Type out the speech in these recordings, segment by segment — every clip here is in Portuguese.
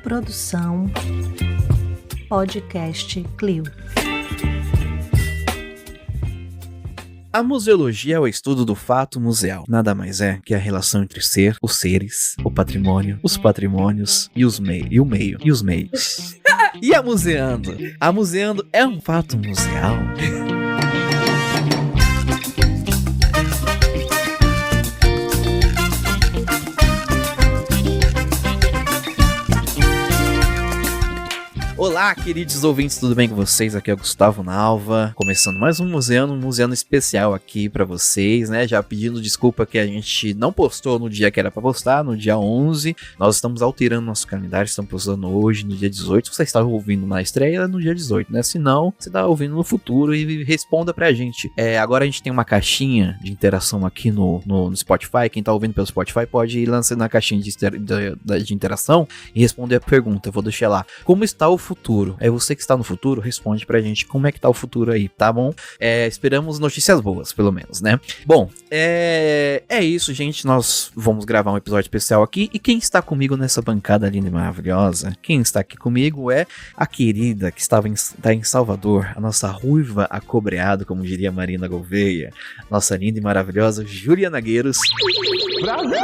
Produção Podcast Clio. A museologia é o estudo do fato museal. Nada mais é que a relação entre ser, os seres, o patrimônio, os patrimônios e os meios, e o meio, e os meios. E a museando? A museando é um fato museal? Olá, queridos ouvintes, tudo bem com vocês? Aqui é o Gustavo Nalva, começando mais um museano especial aqui pra vocês, né? Já pedindo desculpa que a gente não postou no dia que era pra postar, no dia 11. Nós estamos alterando nosso calendário, estamos postando hoje, no dia 18. Você está ouvindo na estreia no dia 18, né? Se não, você está ouvindo no futuro e responda pra gente. Agora a gente tem uma caixinha de interação aqui no Spotify. Quem tá ouvindo pelo Spotify pode ir lançando na caixinha de interação e responder a pergunta. Eu vou deixar lá. Como está o futuro? É você que está no futuro, responde pra gente como é que tá o futuro aí, tá bom? Esperamos notícias boas, pelo menos, né? Bom, é isso, gente. Nós vamos gravar um episódio especial aqui. E quem está comigo nessa bancada linda e maravilhosa? Quem está aqui comigo é a querida que está em Salvador, a nossa ruiva acobreada, como diria Marina Gouveia, nossa linda e maravilhosa Juliana Gueiros. Brasil!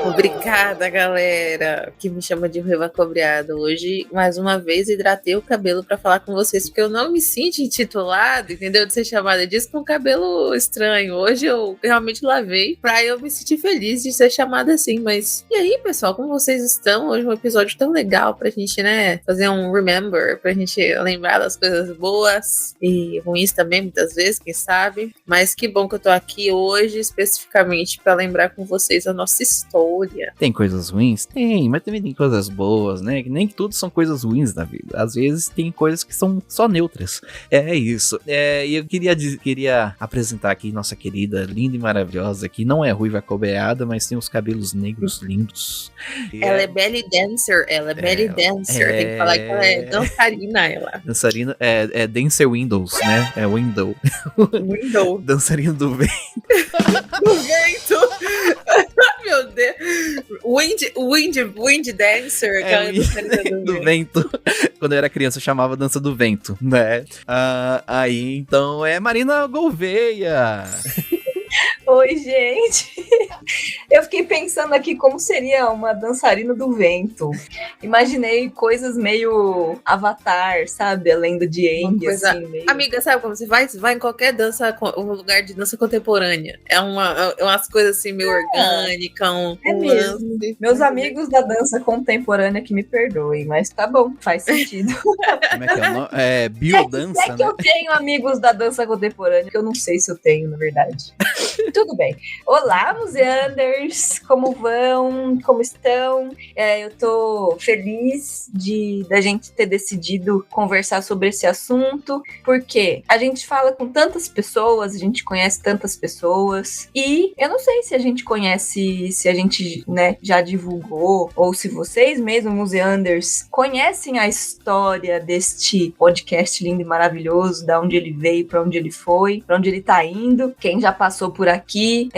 Obrigada, galera, que me chama de ruiva acobreada. Hoje, mais uma vez, hidratei o cabelo pra falar com vocês, porque eu não me sinto intitulada, entendeu? De ser chamada disso com cabelo estranho. Hoje eu realmente lavei pra eu me sentir feliz de ser chamada assim. Mas e aí, pessoal, como vocês estão? Hoje é um episódio tão legal pra gente, né, fazer um remember, pra gente lembrar das coisas boas e ruins também, muitas vezes, quem sabe. Mas que bom que eu tô aqui hoje, especificamente pra lembrar com vocês a nossa história. Tem coisas ruins? Tem, mas também tem coisas boas, né? Nem tudo são coisas ruins da vida. Às vezes tem coisas que são só neutras. É isso. E eu queria apresentar aqui nossa querida, linda e maravilhosa, que não é ruiva acobreada, mas tem os cabelos negros lindos. Ela é belly dancer. Tem que falar que ela é dançarina, ela. Dançarina, Dancer Windows, né? É Window. Dançarina do vento. Do vento. Meu Deus. Wind Dancer. Do vento. Quando eu era criança eu chamava dança do vento, né? Aí, então, é Marina Gouveia. Oi, gente. Eu fiquei pensando aqui como seria uma dançarina do vento. Imaginei coisas meio Avatar, sabe? A lenda de Aang, assim. Meio... Amiga, sabe como você vai? Você vai em qualquer um lugar de dança contemporânea. É umas coisas assim meio orgânicas. Mesmo. Meus amigos da dança contemporânea que me perdoem, mas tá bom, faz sentido. Como é que é o nome? Biodança, né? Que eu tenho amigos da dança contemporânea, que eu não sei se eu tenho, na verdade. Tudo bem. Olá, museanders! Como vão? Como estão? Eu tô feliz da gente ter decidido conversar sobre esse assunto, porque a gente fala com tantas pessoas, a gente conhece tantas pessoas, e eu não sei se a gente conhece, se a gente, né, já divulgou, ou se vocês mesmos, museanders, conhecem a história deste podcast lindo e maravilhoso, da onde ele veio, pra onde ele foi, pra onde ele tá indo, quem já passou por aqui,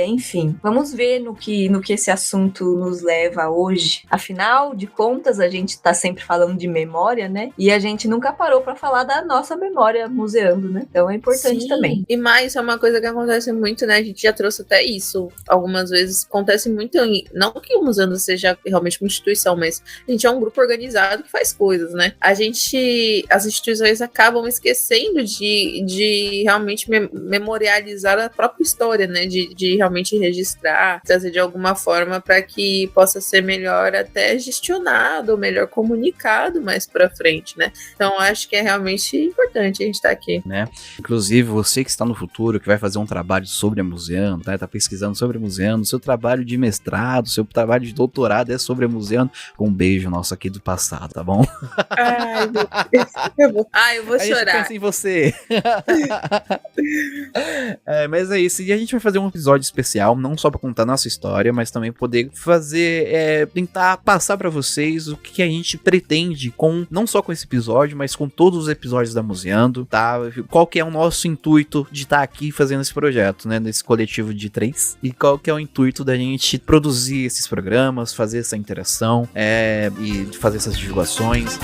enfim, vamos ver no que esse assunto nos leva hoje. Afinal de contas, a gente tá sempre falando de memória, né? E a gente nunca parou pra falar da nossa memória museando, né? Então é importante. Sim. Também. E mais, é uma coisa que acontece muito, né? A gente já trouxe até isso algumas vezes. Acontece muito, não que o museando seja realmente uma instituição, mas a gente é um grupo organizado que faz coisas, né? As instituições acabam esquecendo de realmente memorializar a própria história, né? De realmente registrar, trazer de alguma forma para que possa ser melhor até gestionado, melhor comunicado mais para frente, né? Então acho que é realmente importante a gente estar aqui, né? Inclusive você que está no futuro, que vai fazer um trabalho sobre a museando, tá pesquisando sobre a museando, seu trabalho de mestrado, seu trabalho de doutorado é sobre a museando, um beijo nosso aqui do passado, tá bom? Ai, meu Deus. Eu vou chorar. A gente pensa em você. Mas é isso, e a gente gente vai fazer um episódio especial, não só pra contar nossa história, mas também poder fazer, tentar passar pra vocês o que a gente pretende não só com esse episódio, mas com todos os episódios da Museando, tá? Qual que é o nosso intuito de estar aqui fazendo esse projeto, né? Nesse coletivo de 3. E qual que é o intuito da gente produzir esses programas, fazer essa interação, e fazer essas divulgações.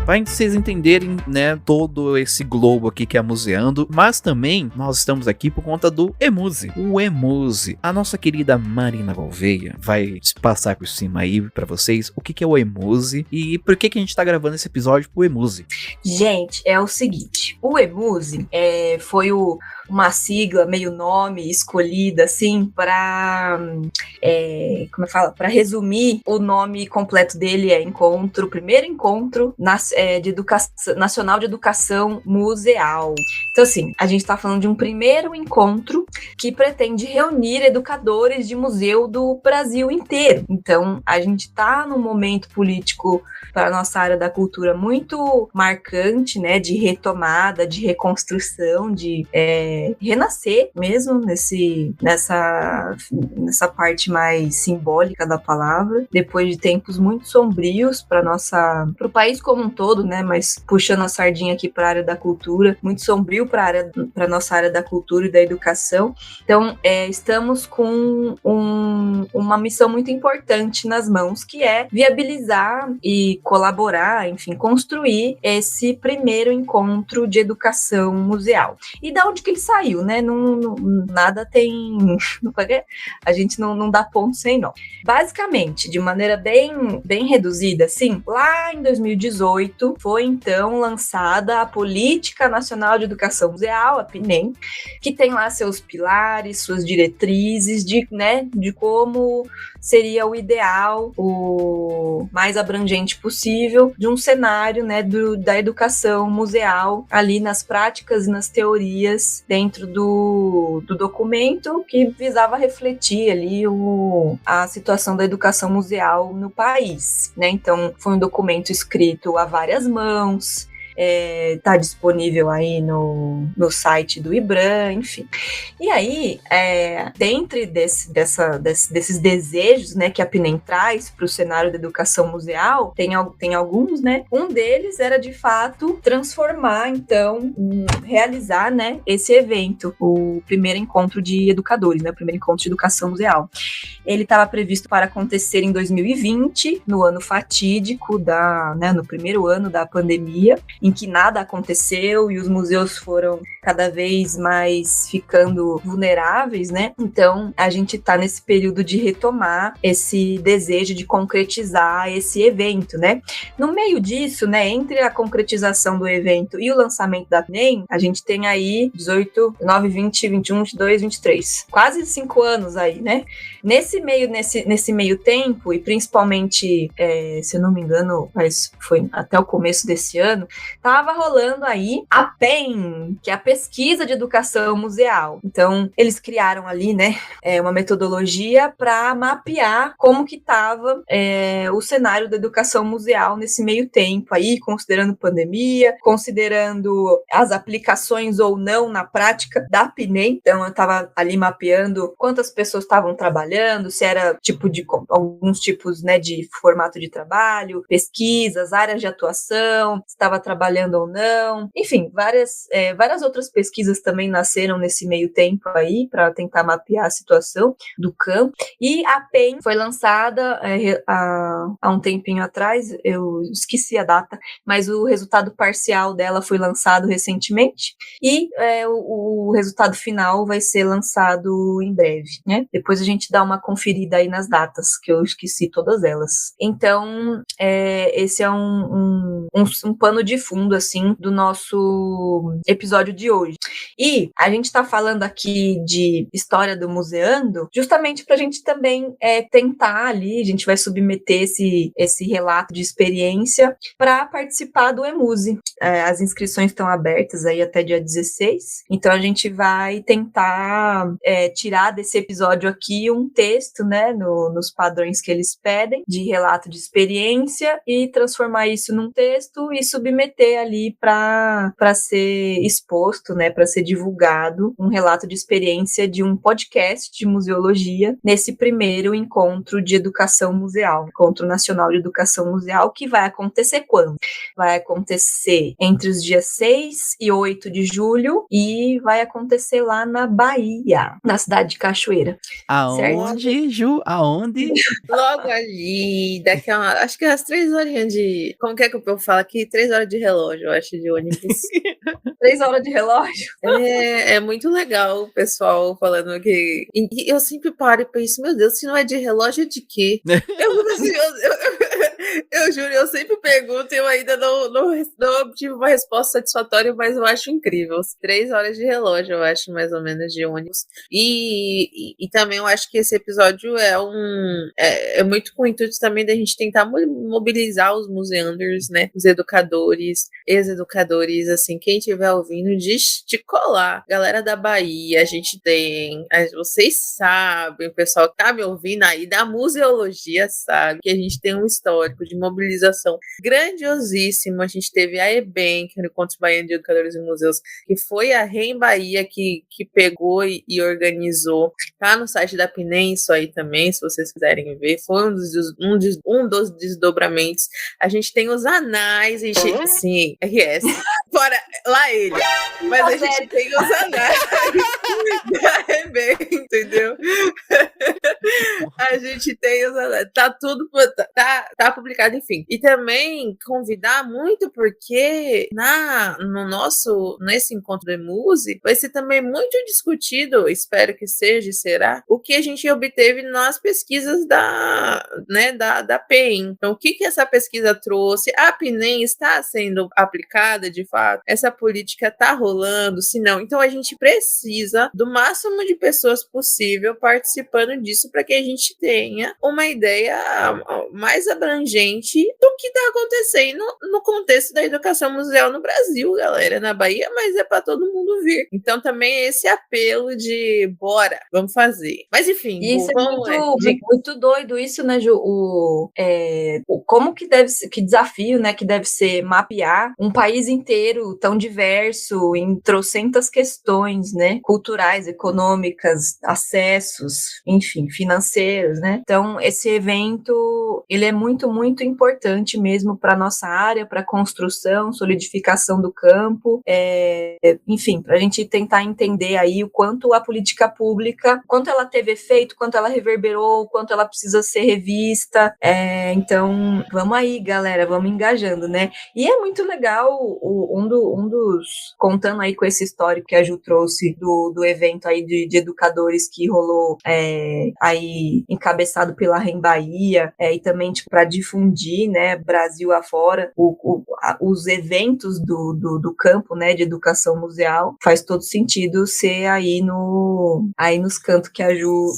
Para vocês entenderem, né, todo esse globo aqui que é a Museando, mas também nós estamos aqui por conta do Emuse. O Emuse, a nossa querida Marina Gouveia vai passar por cima aí para vocês o que é o Emuse e por que a gente tá gravando esse episódio pro Emuse. Gente, é o seguinte, o Emuse foi uma sigla, meio nome escolhida assim para para resumir. O nome completo dele é primeiro encontro nacional de educação museal. Então assim, a gente está falando de um primeiro encontro que pretende reunir educadores de museu do Brasil inteiro. Então a gente está num momento político para a nossa área da cultura muito marcante, né, de retomada, de reconstrução, de renascer mesmo nessa parte mais simbólica da palavra, depois de tempos muito sombrios para o país como um todo, né, mas puxando a sardinha aqui para a área da cultura, muito sombrio para a nossa área da cultura e da educação. Então, estamos com uma missão muito importante nas mãos, que é viabilizar e colaborar, enfim, construir esse primeiro encontro de educação museal. E da onde que ele saiu, né? Nada tem... A gente não dá ponto sem nó. Basicamente, de maneira bem reduzida, assim, lá em 2018, foi então lançada a Política Nacional de Educação Museal, a PNEM, que tem lá seus pilares, suas diretrizes de como seria o ideal, o mais abrangente possível, de um cenário, né, da educação museal ali nas práticas e nas teorias dentro do documento, que visava refletir ali a situação da educação museal no país, né? Então, foi um documento escrito a várias mãos, tá disponível aí no site do IBRAM, enfim. E aí, dentre desses desejos, né, que a PNEM traz para o cenário da educação museal, tem alguns, né? Um deles era, de fato, transformar, então, realizar, né, esse evento, o primeiro encontro de educadores, né, o primeiro encontro de educação museal. Ele estava previsto para acontecer em 2020, no ano fatídico no primeiro ano da pandemia, em que nada aconteceu e os museus foram cada vez mais ficando vulneráveis, né? Então, a gente está nesse período de retomar esse desejo de concretizar esse evento, né? No meio disso, né, entre a concretização do evento e o lançamento da PNEM, a gente tem aí 18, 19, 20, 21, 22, 23. Quase 5 anos aí, né? Nesse meio tempo, e principalmente, se eu não me engano, mas foi até o começo desse ano, estava rolando aí a PEM, que é a Pesquisa de Educação Museal. Então, eles criaram ali, né, uma metodologia para mapear como que estava o cenário da educação museal nesse meio tempo aí, considerando pandemia, considerando as aplicações ou não na prática da PNEM. Então, eu estava ali mapeando quantas pessoas estavam trabalhando, se era alguns tipos, né, de formato de trabalho, pesquisas, áreas de atuação, se estava trabalhando ou não. Enfim, várias outras pesquisas também nasceram nesse meio tempo aí para tentar mapear a situação do campo. E a PEN foi lançada há um tempinho atrás, eu esqueci a data, mas o resultado parcial dela foi lançado recentemente e o resultado final vai ser lançado em breve, né? Depois a gente dá uma conferida aí nas datas, que eu esqueci todas elas. Então, esse é um pano de fundo, assim, do nosso episódio de hoje. E a gente tá falando aqui de história do Museando, justamente pra gente também tentar ali, a gente vai submeter esse relato de experiência para participar do Emuse. As inscrições estão abertas aí até dia 16, então a gente vai tentar tirar desse episódio aqui um texto, né, nos padrões que eles pedem, de relato de experiência, e transformar isso num texto e submeter ali para ser exposto, né, para ser divulgado um relato de experiência de um podcast de museologia nesse primeiro encontro de educação museal, Encontro Nacional de Educação Museal, que vai acontecer quando? Vai acontecer entre os dias 6 e 8 de julho e vai acontecer lá na Bahia, na cidade de Cachoeira. Aonde, Ju? Aonde? Logo ali, daqui a acho que umas 3 horinhas de... Como que é que o povo fala aqui? 3 horas de relógio, eu acho, de ônibus. 3 horas de relógio? É muito legal o pessoal falando que... E eu sempre paro e penso, meu Deus, se não é de relógio, é de quê? Eu juro, eu sempre pergunto e eu ainda não obtive uma resposta satisfatória, mas eu acho incrível. 3 horas de relógio, eu acho, mais ou menos, de ônibus. E também eu acho que esse episódio é muito com o intuito também da gente tentar mobilizar os museanders, né? Os educadores, ex-educadores, assim, quem estiver ouvindo, de colar. Galera da Bahia, a gente tem... Vocês sabem, o pessoal que tá me ouvindo aí da museologia sabe que a gente tem um histórico de mobilização grandiosíssimo. A gente teve a EBEM, que é o Encontro Baiano de Educadores e Museus, que foi a REM Bahia que pegou e organizou. Tá no site da PNEM isso aí também, se vocês quiserem ver. Foi um dos desdobramentos. A gente tem os anais, sim, RS. Fora lá ele. Mas a gente tem os anais da EBEM, entendeu? A gente tem os anais. Tá tudo... Tá publicado, enfim. E também convidar muito, porque nesse encontro do Emuse vai ser também muito discutido, espero que seja e será, o que a gente obteve nas pesquisas da PEN. Então, o que essa pesquisa trouxe? A PNEM está sendo aplicada de fato? Essa política está rolando? Se não, então a gente precisa do máximo de pessoas possível participando disso para que a gente tenha uma ideia mais abrangente do que está acontecendo no contexto da educação museal no Brasil, galera, na Bahia, mas é para todo mundo vir. Então também esse apelo de bora, vamos fazer. Mas enfim, isso muito doido isso, né, Ju? Como que desafio, né, que deve ser mapear um país inteiro tão diverso em trocentas questões, né, culturais, econômicas, acessos, enfim, financeiros, né? Então esse evento ele é muito, muito importante mesmo para nossa área, para construção, solidificação do campo, enfim, para a gente tentar entender aí o quanto a política pública, quanto ela teve efeito, quanto ela reverberou, quanto ela precisa ser revista. Então, vamos aí, galera, vamos engajando, né? E é muito legal contando aí com esse histórico que a Ju trouxe do evento aí de educadores que rolou aí encabeçado pela REM Bahia, e também para difundir, né, Brasil afora, os eventos do campo, né, de educação museal, faz todo sentido ser aí nos cantos que a Ju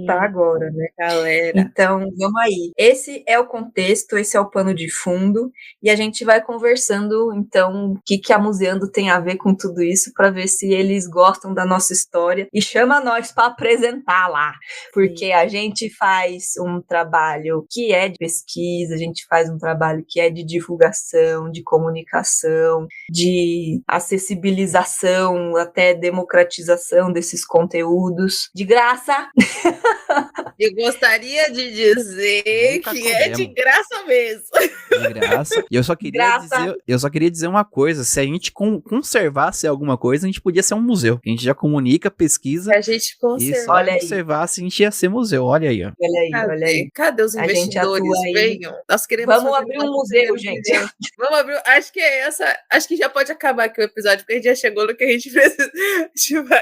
tá agora, né, galera? Então, vamos aí. Esse é o contexto, esse é o pano de fundo, e a gente vai conversando, então, o que a Museando tem a ver com tudo isso, para ver se eles gostam da nossa história e chama nós para apresentar lá, porque a gente faz um trabalho que é de pesquisa, a gente faz um trabalho que é de divulgação, de comunicação, de acessibilização, até democratização desses conteúdos, de graça. Eu gostaria de dizer que é de graça mesmo. De graça. E eu só queria dizer uma coisa, se a gente conservasse alguma coisa, a gente podia ser um museu. A gente já comunica, pesquisa. A gente conservasse, a gente ia ser museu. Olha aí, ó. Olha aí. Cadê os investidores? Venham. Nós queremos Vamos abrir um museu, gente. Vamos abrir. Acho que é essa. Acho que já pode acabar aqui o episódio, porque a gente já chegou no que a gente precisa.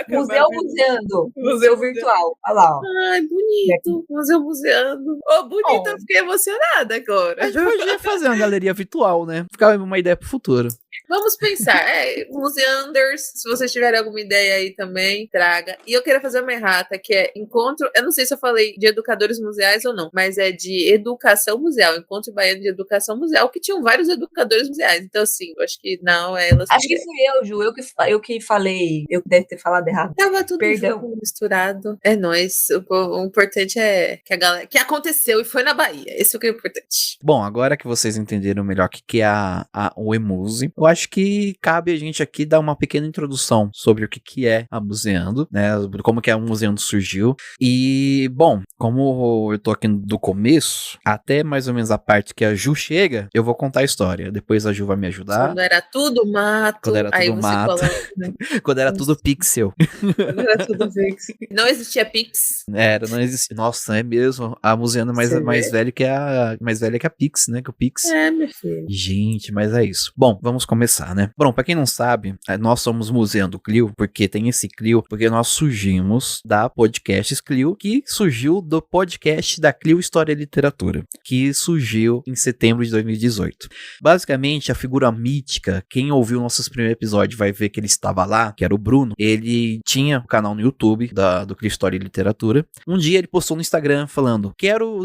Museu museando. Museu virtual. Olha lá, ó. Ai, bonito. Museu museando. Bonito, eu fiquei emocionada agora. A gente podia fazer uma galeria virtual, né? Ficar uma ideia pro futuro. Vamos pensar. Museanders, se vocês tiverem alguma ideia aí também, traga. E eu queria fazer uma errata, que é encontro. Eu não sei se eu falei de educadores museais ou não, mas é de educação museal. Encontro baiano de educação museal, que tinham vários educadores museais. Então, assim, eu acho que não é elas. Acho que fui eu, Ju. Eu que falei. Eu deve ter falado errado. Tava tudo Perdão. junto, misturado. É nóis. O importante é que a galera. Que aconteceu e foi na Bahia. Esse é o que é importante. Bom, agora que vocês entenderam melhor o que é o Emuse, eu acho que cabe a gente aqui dar uma pequena introdução sobre o que é a Museando, né? Como que a Museando surgiu. E, bom, como eu tô aqui do começo, até mais ou menos a parte que a Ju chega, eu vou contar a história. Depois a Ju vai me ajudar. Quando era tudo mato. Quando era aí tudo você mato. coloca, né? Quando era tudo pixel. Quando era tudo Pix. Não existia Pix. Não existia. Nossa, é mesmo. A Museando é mais Você velha que a Pix, né? Que o Pix. meu filho. Gente, mas é isso. Bom, vamos começar, né? Bom, pra quem não sabe, nós somos Museando Clio, porque tem esse Clio, porque nós surgimos da Podcasts Clio, que surgiu do podcast da Clio História e Literatura, que surgiu em setembro de 2018. Basicamente, a figura mítica, quem ouviu nossos primeiros episódios vai ver que ele estava lá, que era o Bruno. Ele tinha um canal no YouTube do Clio História e Literatura. Um dia ele postou no Instagram falando: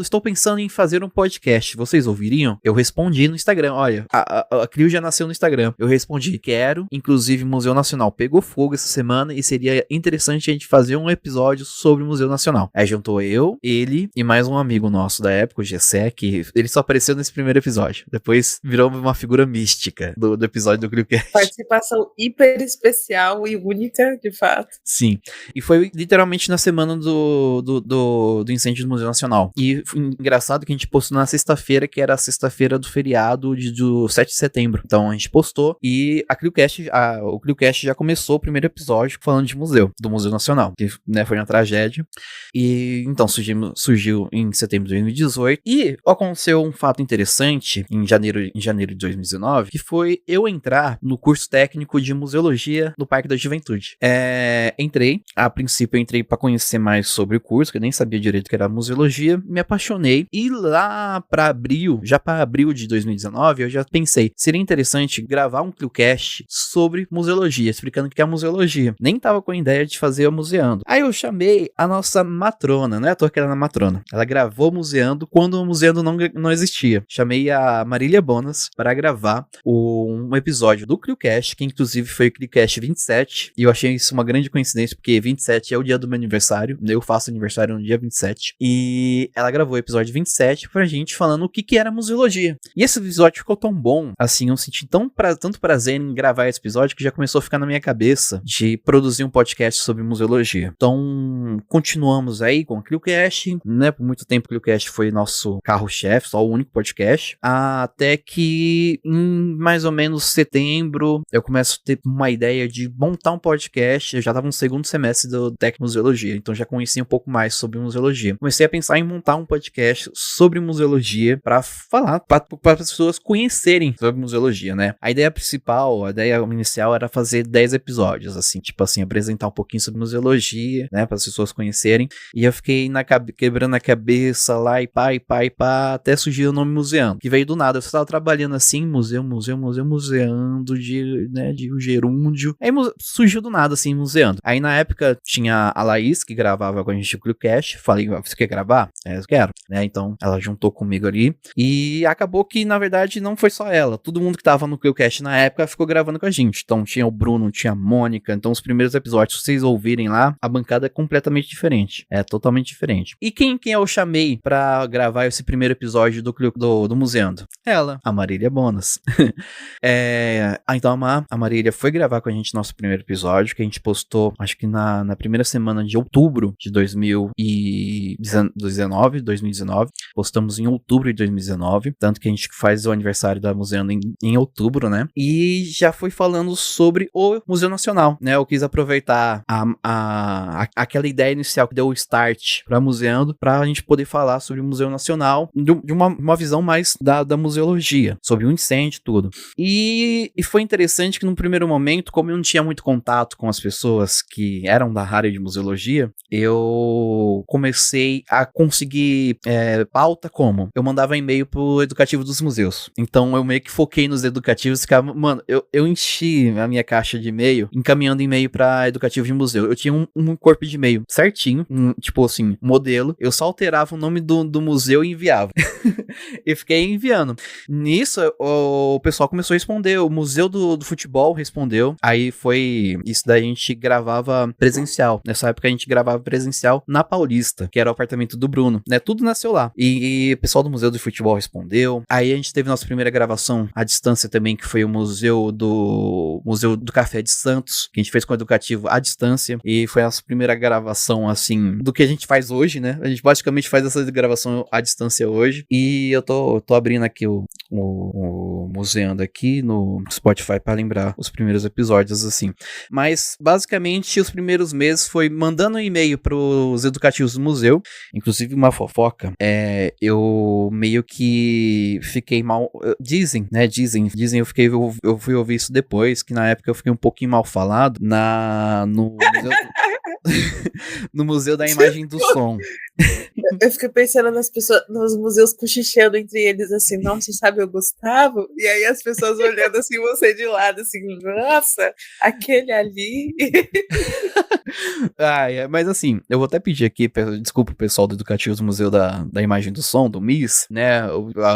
estou pensando em fazer um podcast, vocês ouviriam? Eu respondi no Instagram, olha, a Clio já nasceu no Instagram. Eu respondi, quero, inclusive o Museu Nacional pegou fogo essa semana e seria interessante a gente fazer um episódio sobre o Museu Nacional. Aí juntou eu, ele e mais um amigo nosso da época, o Gessé, que ele só apareceu nesse primeiro episódio. Depois virou uma figura mística do episódio do ClioCast. Participação hiper especial e única, de fato. Sim, e foi literalmente na semana do incêndio do Museu Nacional. E foi engraçado que a gente postou na sexta-feira, que era a sexta-feira do feriado do 7 de setembro. Então a gente postou e o ClioCast já começou o primeiro episódio falando de museu, do Museu Nacional, que, né, foi uma tragédia. E então surgiu em setembro de 2018 e aconteceu um fato interessante em janeiro de 2019, que foi eu entrar no curso técnico de museologia do Parque da Juventude. A princípio eu entrei para conhecer mais sobre o curso, que eu nem sabia direito o que era museologia, me apaixonei e lá para abril de 2019, eu já pensei, seria interessante gravar um ClioCast sobre museologia, explicando o que é a museologia. Nem tava com a ideia de fazer o Museando. Aí eu chamei a nossa matrona, não é à toa que ela era matrona. Ela gravou o Museando quando o Museando não existia. Chamei a Marília Bonas para gravar um episódio do ClioCast, que inclusive foi o ClioCast 27, e eu achei isso uma grande coincidência, porque 27 é o dia do meu aniversário, eu faço aniversário no dia 27, e ela gravou o episódio 27 pra gente falando o que era museologia. E esse episódio ficou tão bom, assim, eu senti tanto prazer em gravar esse episódio que já começou a ficar na minha cabeça de produzir um podcast sobre museologia. Então, continuamos aí com o ClioCast, né? Por muito tempo o ClioCast foi nosso carro-chefe, só o único podcast, até que em mais ou menos setembro eu começo a ter uma ideia de montar um podcast. Eu já estava no segundo semestre do Tecmuseologia, então já conheci um pouco mais sobre museologia. Comecei a pensar em montar um podcast sobre museologia para falar, para as pessoas conhecerem sobre museologia, né? A ideia principal, a ideia inicial era fazer 10 episódios, assim, tipo assim, apresentar um pouquinho sobre museologia, né, para as pessoas conhecerem. E eu fiquei quebrando a cabeça lá e pá, até surgir o nome Museando, que veio do nada. Eu estava trabalhando assim, museando de o gerúndio. Aí surgiu do nada, assim, Museando. Aí na época tinha a Laís, que gravava com a gente o ClioCast. Falei, você quer gravar? Eu quero, né? Então ela juntou comigo ali. E acabou que, na verdade, não foi só ela. Todo mundo que tava no ClioCast na época ficou gravando com a gente. Então tinha o Bruno, tinha a Mônica. Então os primeiros episódios, se vocês ouvirem lá, a bancada é completamente diferente. É totalmente diferente. E quem eu chamei pra gravar esse primeiro episódio do Museando? Ela, a Marília Bonas. Então a Marília foi gravar com a gente nosso primeiro episódio, que a gente postou, acho que na primeira semana de outubro de 2019. Postamos em outubro de 2019, tanto que a gente faz o aniversário da Museando em outubro, né? E já foi falando sobre o Museu Nacional, né? Eu quis aproveitar aquela ideia inicial que deu o start para Museando, pra gente poder falar sobre o Museu Nacional de uma visão mais da museologia, sobre o incêndio e tudo. E foi interessante que num primeiro momento, como eu não tinha muito contato com as pessoas que eram da área de museologia, eu comecei a conseguir pauta como? Eu mandava e-mail pro educativo dos museus. Então eu meio que foquei nos educativos eles ficavam... Mano, eu enchi a minha caixa de e-mail encaminhando e-mail pra educativo de museu. Eu tinha um corpo de e-mail certinho, tipo assim, modelo. Eu só alterava o nome do museu e enviava. E fiquei enviando. Nisso, o pessoal começou a responder. O Museu do Futebol respondeu. Aí foi... Isso daí a gente gravava presencial. Nessa época a gente gravava presencial na Paulista, que era o apartamento do Bruno, né? Tudo nasceu lá. E o pessoal do Museu do Futebol respondeu. Aí a gente teve nossa primeira gravação à distância também, que foi o Museu do Café de Santos, que a gente fez com o educativo à distância. E foi a nossa primeira gravação, assim, do que a gente faz hoje, né? A gente basicamente faz essa gravação à distância hoje. E eu tô abrindo aqui o museando aqui no Spotify pra lembrar os primeiros episódios, assim. Mas, basicamente, os primeiros meses foi mandando um e-mail pros educativos do museu. Inclusive, uma fofoca. Eu meio que fiquei mal... Dizem, eu fui ouvir isso depois, que na época eu fiquei um pouquinho mal falado no museu... no Museu da Imagem do Som. Eu fiquei pensando nas pessoas, nos museus cochichando entre eles, assim, nossa, sabe o Gustavo? E aí as pessoas olhando assim, você de lado, assim, nossa, aquele ali. Mas assim, eu vou até pedir aqui, desculpa o pessoal do Educativo do Museu da Imagem do Som, do MIS, né,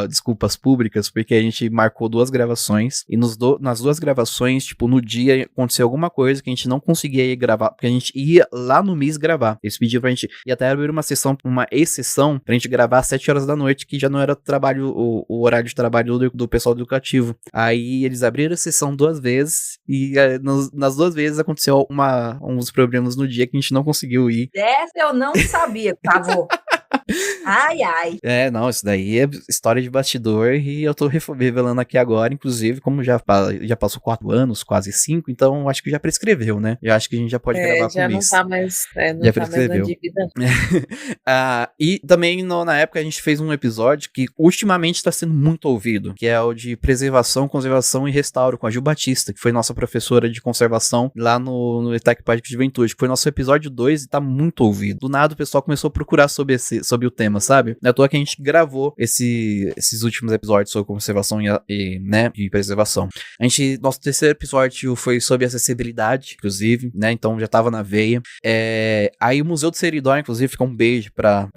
desculpas públicas, porque a gente marcou 2 gravações, e nas 2 gravações, tipo, no dia aconteceu alguma coisa que a gente não conseguia ir gravar, porque a gente ia lá no MIS gravar. Eles pediram pra gente, e até abrir uma exceção pra gente gravar às 7 horas da noite, que já não era trabalho, o horário de trabalho do pessoal do educativo. Aí eles abriram a sessão 2 vezes, e nas 2 vezes aconteceu uns problemas no dia que a gente não conseguiu ir. Essa eu não sabia, Tavo. Ai. Não, isso daí é história de bastidor e eu tô revelando aqui agora, inclusive, como já passou 4 anos, quase 5, então acho que já prescreveu, né? Eu acho que a gente já pode gravar já com não isso. Tá mais, não já tá prescreveu. mais na dívida. E também na época a gente fez um episódio que ultimamente está sendo muito ouvido, que é o de preservação, conservação e restauro com a Gil Batista, que foi nossa professora de conservação lá no ETEC Parque de Juventude, que foi nosso episódio 2 e tá muito ouvido. Do nada o pessoal começou a procurar sobre o tema, sabe? É à toa que a gente gravou esses últimos episódios sobre conservação e preservação. Nosso terceiro episódio foi sobre acessibilidade, inclusive, né? Então já tava na veia. Aí o Museu do Seridó, inclusive, fica um beijo pra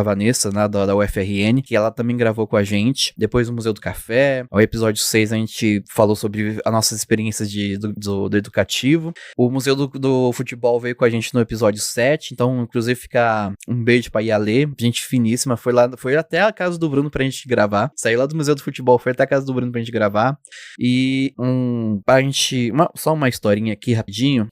Vanessa, né, da UFRN, que ela também gravou com a gente. Depois o Museu do Café. O episódio 6 a gente falou sobre as nossas experiências do educativo. O Museu do Futebol veio com a gente no episódio 7, então, inclusive, fica um beijo pra Yalê, gente finíssima, foi até a casa do Bruno pra gente gravar. Saiu lá do Museu do Futebol, foi até a casa do Bruno pra gente gravar. E só uma historinha aqui rapidinho.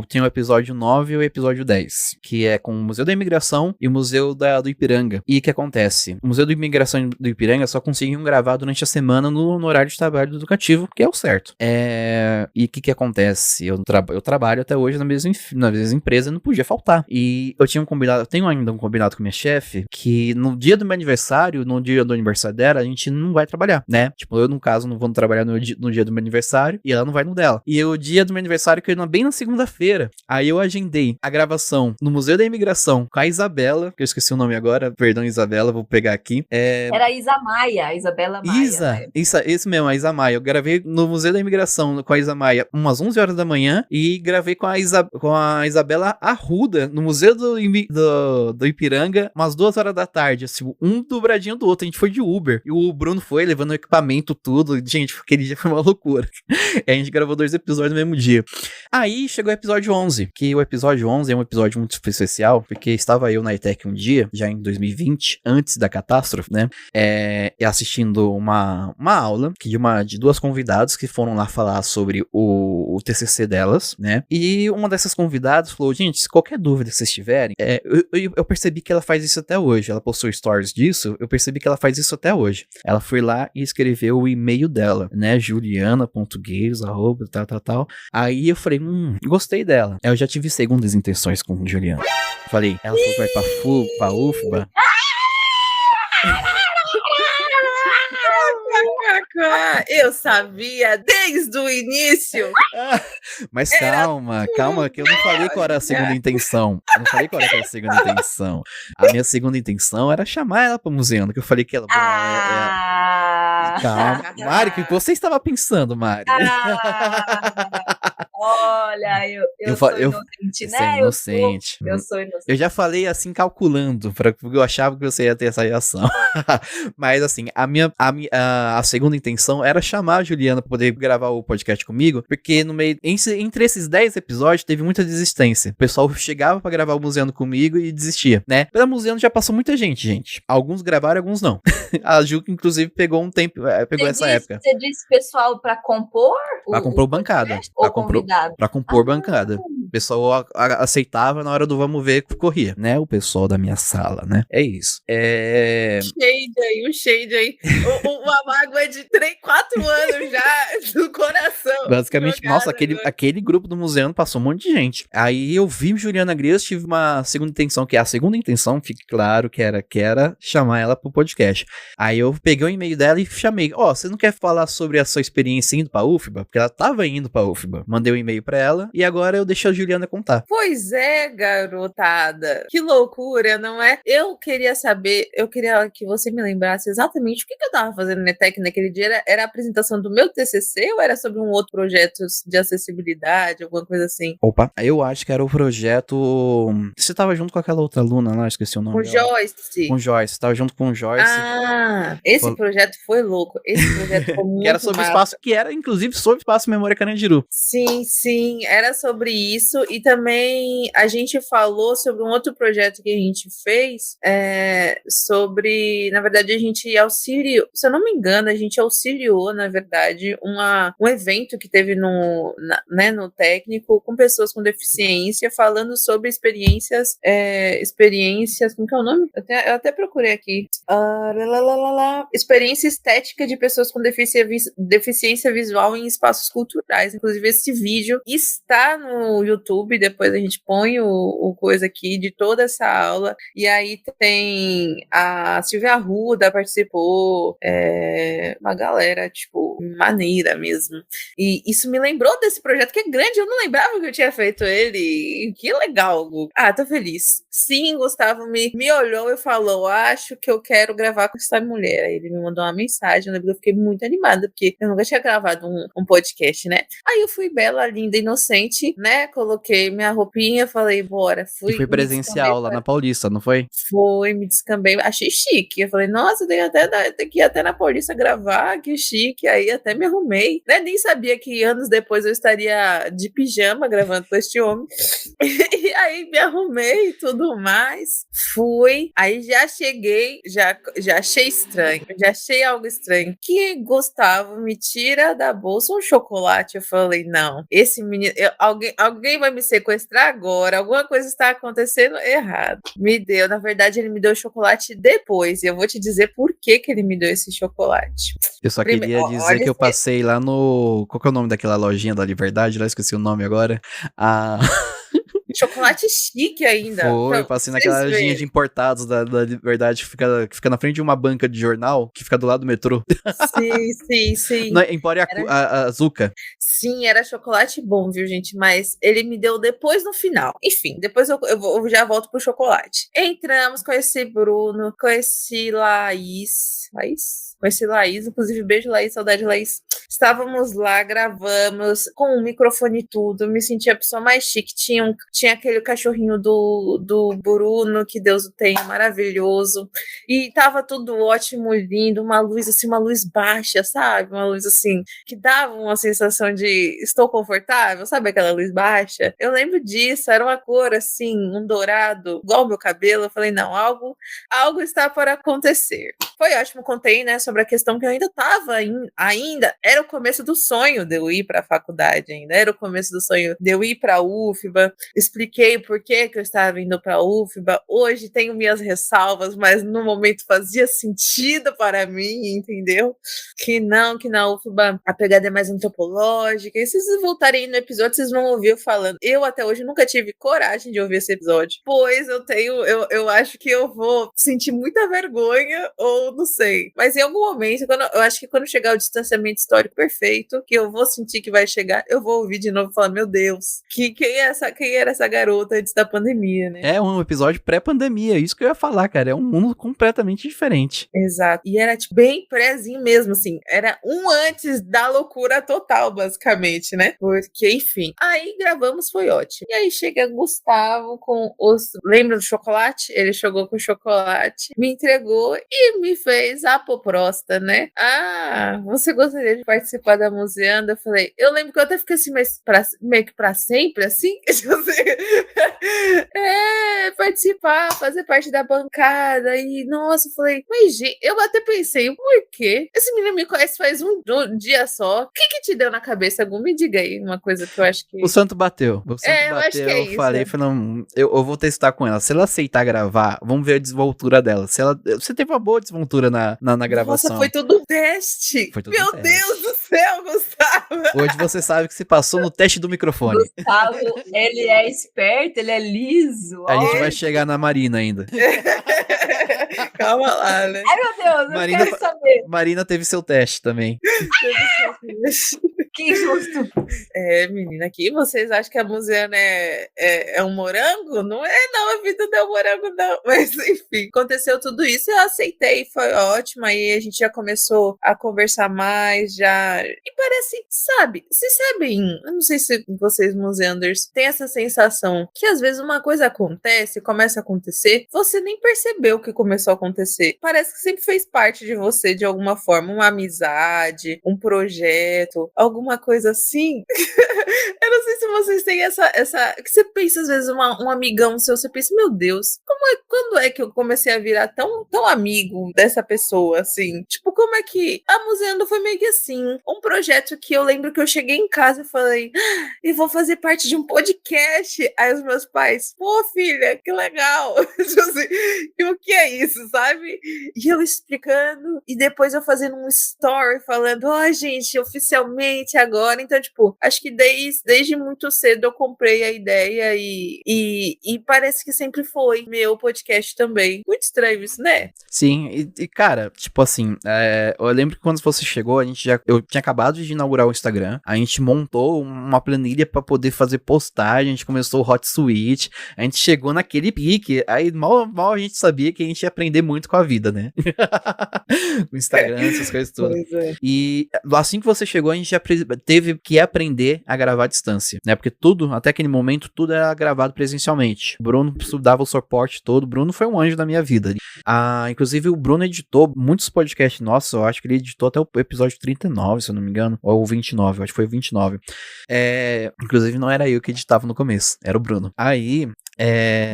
Tem o episódio 9 e o episódio 10, que é com o Museu da Imigração e o Museu do Ipiranga. E o que acontece? O Museu da Imigração e do Ipiranga só conseguiam gravar durante a semana no horário de trabalho do educativo, que é o certo. E o que acontece? Eu trabalho até hoje na mesma empresa e não podia faltar. E eu tenho ainda um combinado com minha chefe, que no dia do meu aniversário, no dia do aniversário dela, a gente não vai trabalhar, né? Tipo, eu, no caso, não vou trabalhar no dia do meu aniversário, e ela não vai no dela. E o dia do meu aniversário caiu bem na segunda-feira. Aí eu agendei a gravação no Museu da Imigração com a Isabela, que eu esqueci o nome agora, perdão, Isabela, vou pegar aqui. Era a Isa Maia, a Isabela Maia. Isso mesmo, a Isa Maia. Eu gravei no Museu da Imigração com a Isa Maia umas 11 horas da manhã e gravei com a Isabela Arruda no Museu do Ipiranga umas 2 horas da tarde, assim, um dobradinho do outro. A gente foi de Uber e o Bruno foi levando o equipamento, tudo. Gente, aquele dia foi uma loucura. E a gente gravou 2 episódios no mesmo dia. Aí chegou o episódio 11, que o episódio 11 é um episódio muito especial, porque estava eu na ETEC um dia, já em 2020, antes da catástrofe, né? Assistindo uma aula de 2 convidados que foram lá falar sobre o TCC delas, né? E uma dessas convidadas falou: gente, se qualquer dúvida que vocês tiverem, eu percebi que ela faz isso até hoje. Ela postou stories disso, eu percebi que ela faz isso até hoje. Ela foi lá e escreveu o e-mail dela, né? Juliana.gueiros, tal. Aí eu falei, gostei dela. Eu já tive segundas intenções com Juliana. Falei, ela falou que vai pra UFBA. Eu sabia desde o início. Mas calma, que eu não falei qual era a segunda intenção. Eu não falei qual era a segunda intenção. A minha segunda intenção era chamar ela pra museu, que eu falei que ela... Calma. Mari, o que você estava pensando, Mari? Olha, eu sou inocente, Você é né? inocente. Eu sou inocente. Eu já falei assim, calculando, porque eu achava que você ia ter essa reação. Mas assim, a segunda intenção era chamar a Juliana pra poder gravar o podcast comigo, porque no meio, entre esses 10 episódios, teve muita desistência. O pessoal chegava pra gravar o Museano comigo e desistia, né? Pela Museano já passou muita gente. Alguns gravaram, alguns não. A Ju, inclusive, pegou um tempo, pegou essa época. Você disse pessoal pra compor? Ela comprou bancada. Ou convidado? Pra compor bancada. O pessoal aceitava, na hora do vamos ver, corria, né? O pessoal da minha sala, né? É isso. O shade aí. Uma mágoa de 4 anos já do coração. Basicamente, nossa, aquele grupo do museu passou um monte de gente. Aí eu vi Juliana Grias, tive uma segunda intenção, que é a segunda intenção, fique claro que era chamar ela pro podcast. Aí eu peguei o e-mail dela e chamei. Você não quer falar sobre a sua experiência indo pra UFBA? Porque ela tava indo pra UFBA. Mandei um e-mail pra ela e agora eu deixo a Juliana contar. Pois é, garotada. Que loucura, não é? Eu queria que você me lembrasse exatamente o que eu tava fazendo na ETEC naquele dia. Era a apresentação do meu TCC ou era sobre um outro projeto de acessibilidade, alguma coisa assim? Opa, eu acho que era o projeto... Você tava junto com aquela outra aluna lá, esqueci o nome com dela. Joyce. Com Joyce, tava junto com Joyce. Esse projeto foi louco. Esse projeto foi muito que era sobre espaço, que era inclusive sobre espaço Memória Carandiru. Sim, era sobre isso. E também a gente falou sobre um outro projeto que a gente fez, sobre, na verdade, a gente auxiliou, se eu não me engano, a gente auxiliou, na verdade, um evento que teve no técnico com pessoas com deficiência, falando sobre experiências, como que é o nome? Eu até procurei aqui. Experiência estética de pessoas com deficiência visual em espaços culturais. Inclusive, esse vídeo está no YouTube, depois a gente põe o coisa aqui de toda essa aula. E aí tem a Silvia Arruda participou, uma galera, tipo, maneira mesmo. E isso me lembrou desse projeto que é grande, eu não lembrava que eu tinha feito ele. Que legal, Gu. Tô feliz. Sim, Gustavo me olhou e falou: acho que eu quero gravar com essa mulher. Aí ele me mandou uma mensagem, eu lembro que eu fiquei muito animada, porque eu nunca tinha gravado um podcast, né? Aí eu fui bela, linda, inocente, né? Coloquei minha roupinha, falei, bora. E foi presencial lá na Paulista, não foi? Foi, me descambei, achei chique. Eu falei, nossa, tem que ir até na Paulista gravar, que chique. Aí até me arrumei, né? Nem sabia que anos depois eu estaria de pijama gravando com este homem. E aí me arrumei e tudo mais. Fui, aí já cheguei, já achei estranho, já achei algo estranho. Que Gustavo me tira da bolsa um chocolate. Eu falei, não, esse menino, alguém vai me sequestrar agora, alguma coisa está acontecendo errado. Me deu, na verdade, ele me deu chocolate depois, e eu vou te dizer por que ele me deu esse chocolate. Eu só queria dizer que eu passei lá no... Qual que é o nome daquela lojinha da Liberdade? Lá esqueci o nome agora. Chocolate chique ainda. Foi, eu passei naquela lojinha de importados da Liberdade que fica na frente de uma banca de jornal que fica do lado do metrô. Sim. Não, Empório Azuca. Sim, era chocolate bom, viu, gente? Mas ele me deu depois no final. Enfim, depois eu já volto pro chocolate. Entramos, conheci Bruno, conheci Laís. Conheci Laís, inclusive beijo Laís, saudade Laís. Estávamos lá, gravamos com um microfone e tudo, me senti a pessoa mais chique. Tinha aquele cachorrinho do Bruno, que Deus o tenha, maravilhoso. E tava tudo ótimo, lindo, uma luz assim, uma luz baixa, sabe? Uma luz assim, que dava uma sensação de estou confortável, sabe aquela luz baixa? Eu lembro disso, era uma cor assim, um dourado, igual o meu cabelo. Eu falei, não, algo está para acontecer. Foi ótimo, contei, né, sobre a questão que eu ainda estava, era o começo do sonho de eu ir para a faculdade ainda, era o começo do sonho de eu ir para a UFBA, expliquei por que eu estava indo para a UFBA, hoje tenho minhas ressalvas, mas no momento fazia sentido para mim, entendeu? Que na UFBA a pegada é mais antropológica, e se vocês voltarem no episódio, vocês vão ouvir eu falando. Eu até hoje nunca tive coragem de ouvir esse episódio, pois eu acho que eu vou sentir muita vergonha ou eu não sei. Mas em algum momento, eu acho que quando chegar o distanciamento histórico perfeito, que eu vou sentir que vai chegar, eu vou ouvir de novo e falar, meu Deus, quem era essa garota antes da pandemia, né? É um episódio pré-pandemia, isso que eu ia falar, cara. É um mundo completamente diferente. Exato. E era, tipo, bem prézinho mesmo, assim. Era um antes da loucura total, basicamente, né? Porque, enfim. Aí gravamos, foi ótimo. E aí chega Gustavo com os... Lembra do chocolate? Ele chegou com chocolate, me entregou e me fez a proposta, né? Ah, você gostaria de participar da Museanda? Eu falei, eu lembro que eu até fiquei assim, mas meio que pra sempre, assim? Participar, fazer parte da bancada. E, nossa, eu falei, mas gente, eu até pensei, por quê? Esse menino me conhece faz um dia só. O que te deu na cabeça, Gu? Me diga aí uma coisa que eu acho que... O santo bateu. O santo eu acho que é isso. Falei, não, eu vou testar com ela. Se ela aceitar gravar, vamos ver a desvoltura dela. Você teve uma boa desvoltura na gravação. Nossa, foi tudo um teste. Meu Deus do céu, Gustavo. Hoje você sabe que se passou no teste do microfone. Gustavo, ele é esperto, ele é liso. A gente vai chegar na Marina ainda. Calma lá, né? Ai, meu Deus, Marina, eu quero saber. Marina teve seu teste também. Que justo. Menina, aqui vocês acham que a Museana é um morango? Não é, não, a vida não é um morango, não. Mas, enfim, aconteceu tudo isso, eu aceitei, foi ótimo. Aí a gente já começou a conversar mais, já. E parece, sabe, vocês sabem, eu não sei se vocês, museanders, têm essa sensação que às vezes uma coisa acontece, começa a acontecer, você nem percebeu que começou a acontecer. Parece que sempre fez parte de você de alguma forma, uma amizade, um projeto, alguma coisa assim. Eu não sei se vocês têm essa que você pensa às vezes um amigão seu, você pensa, meu Deus, quando é que eu comecei a virar tão amigo dessa pessoa, assim? Tipo, como é que a Museando foi meio que assim, um projeto que eu lembro que eu cheguei em casa e falei, e vou fazer parte de um podcast. Aí os meus pais, pô, filha, que legal. E o que é isso, sabe? E eu explicando, e depois eu fazendo um story falando, gente, oficialmente agora. Então, tipo, acho que desde muito cedo eu comprei a ideia e parece que sempre foi meu podcast também. Muito estranho isso, né? Sim, e cara, tipo assim, eu lembro que quando você chegou, eu tinha acabado de inaugurar o Instagram, a gente montou uma planilha pra poder fazer postagem, a gente começou o Hot Suite, a gente chegou naquele pique, aí mal a gente sabia que a gente ia aprender muito com a vida, né? O Instagram, essas coisas todas. E assim que você chegou, a gente já teve que aprender a gravar à distância, né? Porque até aquele momento, tudo era gravado presencialmente. O Bruno dava o suporte todo, o Bruno foi um anjo da minha vida. Inclusive, o Bruno editou muitos podcasts nossos, eu acho que ele editou até o episódio 39, se eu não me engano, ou o 29, eu acho que foi o 29. Inclusive, não era eu que editava no começo, era o Bruno. Aí...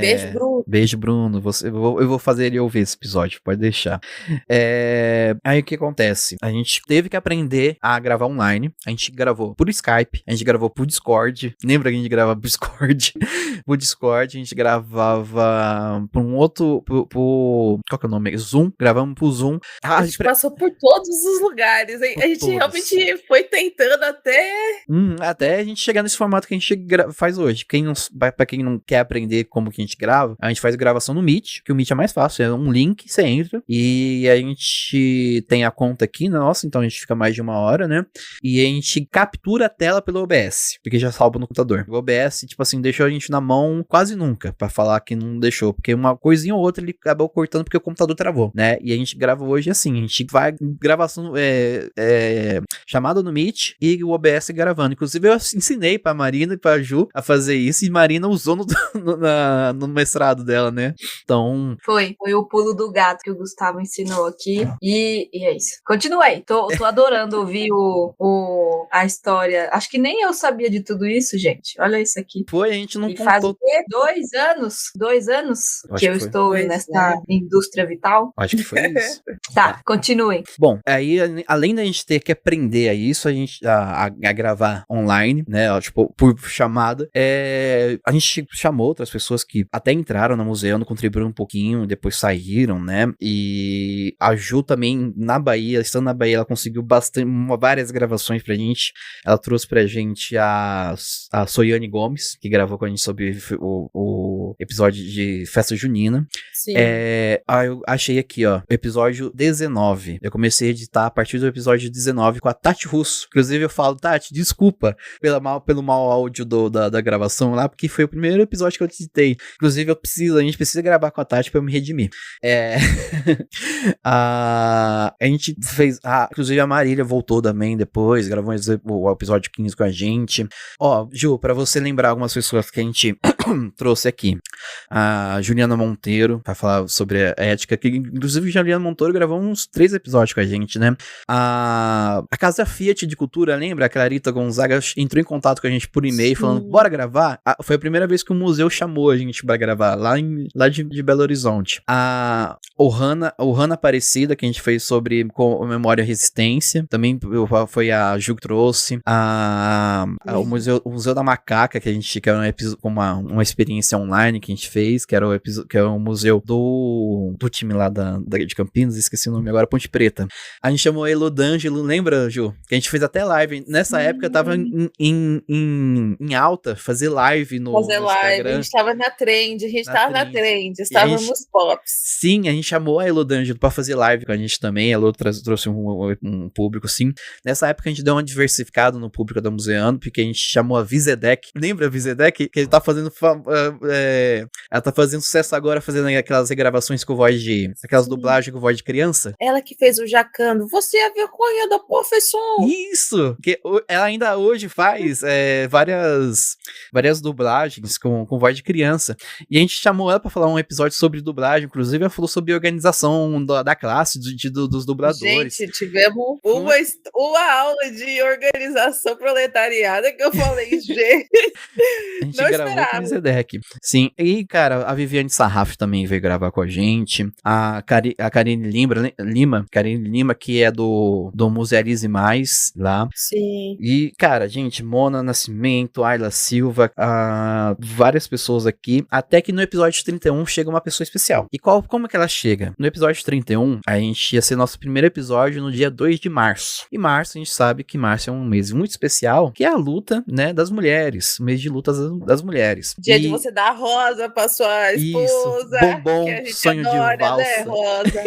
Beijo, Bruno. Beijo, Bruno. Eu vou fazer ele ouvir esse episódio, pode deixar. Aí o que acontece? A gente teve que aprender a gravar online. A gente gravou por Skype, a gente gravou por Discord. Lembra que a gente gravava por Discord? Por Discord, a gente gravava por um outro. Qual que é o nome? Zoom. Gravamos por Zoom. A gente passou por todos os lugares. A gente realmente foi tentando até a gente chegar nesse formato que a gente faz hoje. Pra quem não quer aprender como que a gente grava, a gente faz gravação no Meet, que o Meet é mais fácil, é um link, você entra, e a gente tem a conta aqui, nossa, então a gente fica mais de 1 hora, né, e a gente captura a tela pelo OBS, porque já salva no computador. O OBS, tipo assim, deixou a gente na mão quase nunca, pra falar que não deixou, porque uma coisinha ou outra ele acabou cortando porque o computador travou, né, e a gente grava hoje assim, a gente vai gravação, chamada no Meet e o OBS gravando. Inclusive eu ensinei pra Marina e pra Ju a fazer isso, e Marina usou no mestrado dela, né? Então... Foi o pulo do gato que o Gustavo ensinou aqui. E é isso. Continua aí. Tô adorando ouvir a história. Acho que nem eu sabia de tudo isso, gente. Olha isso aqui. A gente não contou. Faz o quê? 2 anos? 2 anos que eu estou nessa indústria vital? Acho que foi isso. Tá, continuem. Bom, aí, além da gente ter que aprender a gravar online, né? Tipo, por chamada, a gente chamou outras pessoas que até entraram na Museando, contribuíram um pouquinho, depois saíram, né? E a Ju também, na Bahia, estando na Bahia, ela conseguiu várias gravações pra gente. Ela trouxe pra gente a Soiane Gomes, que gravou com a gente sobre o episódio de festa junina. Sim. Eu achei aqui, ó, episódio 19. Eu comecei a editar a partir do episódio 19 com a Tati Russo. Inclusive eu falo, Tati, desculpa pelo mau áudio da gravação lá, porque foi o primeiro episódio que eu editei. Inclusive a gente precisa gravar com a Tati pra eu me redimir. A gente fez, inclusive a Marília voltou também depois, gravou o episódio 15 com a gente. Ó, Ju, pra você lembrar algumas pessoas que a gente trouxe aqui. A Juliana Monteiro, pra falar sobre a ética, que inclusive a Juliana Monteiro gravou uns 3 episódios com a gente, né? A Casa Fiat de Cultura, lembra? A Clarita Gonzaga entrou em contato com a gente por e-mail, falando, bora gravar? Foi a primeira vez que o museu chamou a gente pra gravar, lá de Belo Horizonte. A Ohana Aparecida, que a gente fez sobre memória e resistência, também foi a Ju que trouxe. O Museu da Macaca, que era uma experiência online que a gente fez, que era o museu do time lá de Campinas, esqueci o nome agora, Ponte Preta. A gente chamou a Elodângelo, lembra, Ju? Que a gente fez até live. Nessa época tava em alta fazer live no Instagram. A gente tava na trend, estávamos pops. Sim, a gente chamou a Elodângelo pra fazer live com a gente também, a Elo trouxe um público, sim. Nessa época a gente deu uma diversificada no público da Museando, porque a gente chamou a Vizedec. Lembra a Vizedec? Que ele tá fazendo ela tá fazendo sucesso agora, fazendo aquelas regravações com voz aquelas dublagens com voz de criança. Ela que fez o Jacando. Você é a vergonha da professor. Isso! Que ela ainda hoje faz várias dublagens com voz de criança. E a gente chamou ela pra falar um episódio sobre dublagem. Inclusive, ela falou sobre a organização da classe dos dubladores. Gente, tivemos uma aula de organização proletariada que eu falei, gente. A gente gravou com o Zedek. Sim, e cara, a Viviane Sarraf também veio gravar com a gente. A Karine Lima, que é do Musealize Mais lá. Sim. E, cara, gente, Mona Nascimento, Ayla Silva, várias pessoas aqui. Até que no episódio 31 chega uma pessoa especial. E como é que ela chega? No episódio 31, a gente ia ser nosso primeiro episódio no dia 2 de março. E março, a gente sabe que março é um mês muito especial, que é a luta, né, das mulheres. O mês de luta das mulheres. Dia de você dar rosa pra sua esposa. Isso, bombom, que a gente sonho adora, de valsa. né, rosa.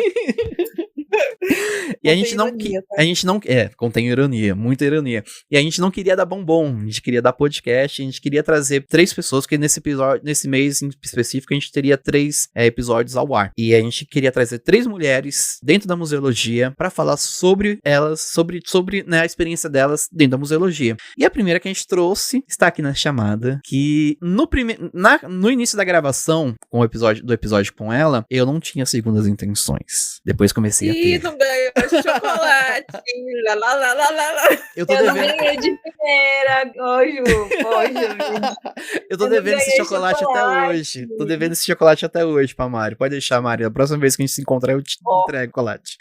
E a gente não contém ironia, muita ironia. E a gente não queria dar bombom, a gente queria dar podcast, a gente queria trazer 3 pessoas, porque nesse mês em específico a gente teria 3 episódios ao ar. E a gente queria trazer 3 mulheres dentro da museologia pra falar sobre elas, sobre né, a experiência delas dentro da museologia. E a primeira que a gente trouxe está aqui na chamada, que no início da gravação do episódio com ela, eu não tinha segundas intenções. Depois comecei a ter. Não ganhou chocolate. Eu não ganhei de primeira. Eu tô devendo esse chocolate até hoje. Tô devendo esse chocolate até hoje pra Mari. Pode deixar, Mari. A próxima vez que a gente se encontrar, eu te entrego chocolate.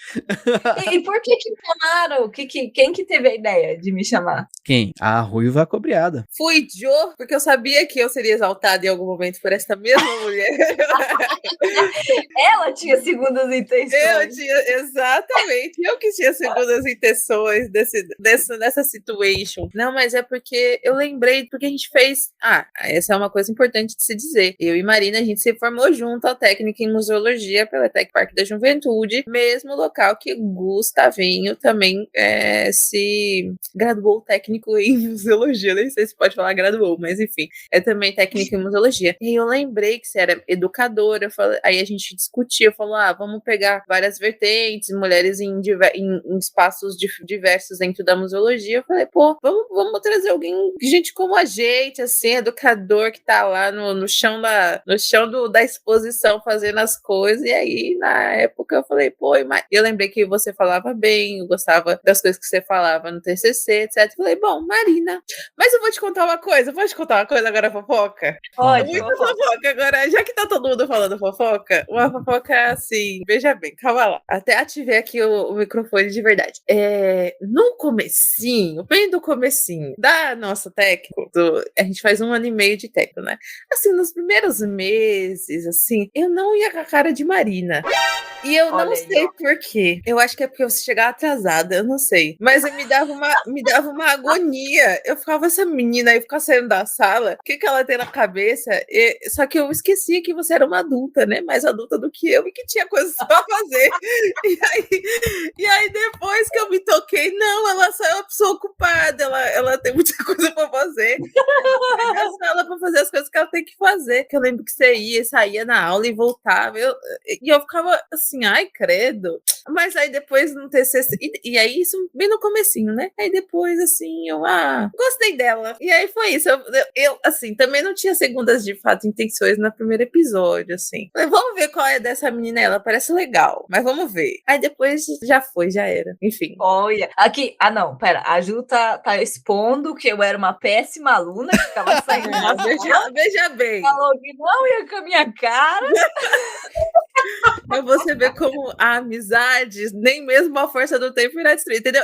E por que chamaram? Quem que teve a ideia de me chamar? Quem? A Ruiva Cobreada. Fui Jo, porque eu sabia que eu seria exaltada em algum momento por essa mesma mulher. Ela tinha segundas intenções. Eu tinha, exatamente. Eu que tinha segundas intenções nessa situation. Não, mas é porque eu lembrei, porque a gente fez... essa é uma coisa importante de se dizer. Eu e Marina, a gente se formou junto ao técnico em museologia pela Tec Parque da Juventude, mesmo local que Gustavinho também se graduou técnico em museologia. Nem sei se pode falar graduou, mas enfim. É também técnico em museologia. E eu lembrei que você era educadora. Aí a gente discutia, falou, vamos pegar várias vertentes, mulheres em espaços diversos dentro da museologia. Eu falei, vamos trazer gente como a gente, assim, educador que tá lá no chão da exposição fazendo as coisas. E aí, na época, eu falei, eu lembrei que você falava bem, eu gostava das coisas que você falava no TCC, etc. Eu falei, Marina, mas eu vou te contar uma coisa, agora, fofoca? Pode. Muita fofoca agora, já que tá todo mundo falando fofoca, uma fofoca assim, veja bem, calma lá. Até ativei aqui o microfone de verdade. No comecinho, bem do comecinho da nossa técnico, a gente faz 1 ano e meio de técnico, né? Assim, nos primeiros meses, assim, eu não ia com a cara de Marina. E eu Olha não aí, sei ó. por quê. Eu acho que é porque você chegava atrasada, eu não sei. Mas me dava uma agonia. Eu ficava, essa menina aí ficar saindo da sala, o que que ela tem na cabeça? Só que eu esqueci que você era uma adulta, né? Mais adulta do que eu e que tinha coisas pra fazer. E aí depois que eu me toquei, não, ela só é uma pessoa ocupada, ela tem muita coisa pra fazer. Pega a sala pra fazer as coisas que ela tem que fazer. Que eu lembro que você ia, saía na aula e voltava. E eu ficava assim, ai, credo. Mas aí depois no TCC. E aí isso bem no comecinho, né? Aí depois, assim, gostei dela. E aí foi isso. Eu assim, também não tinha segundas de fato intenções no primeiro episódio, assim. Falei, vamos ver qual é dessa menina. Ela parece legal, mas vamos ver. Aí depois já foi, já era. Enfim. Olha, aqui, não, pera, a Ju tá expondo que eu era uma péssima aluna, que ficava saindo da sala, Veja bem. falou que não ia com a minha cara. Pra você ver como a amizade, nem mesmo a força do tempo irá destruir, entendeu?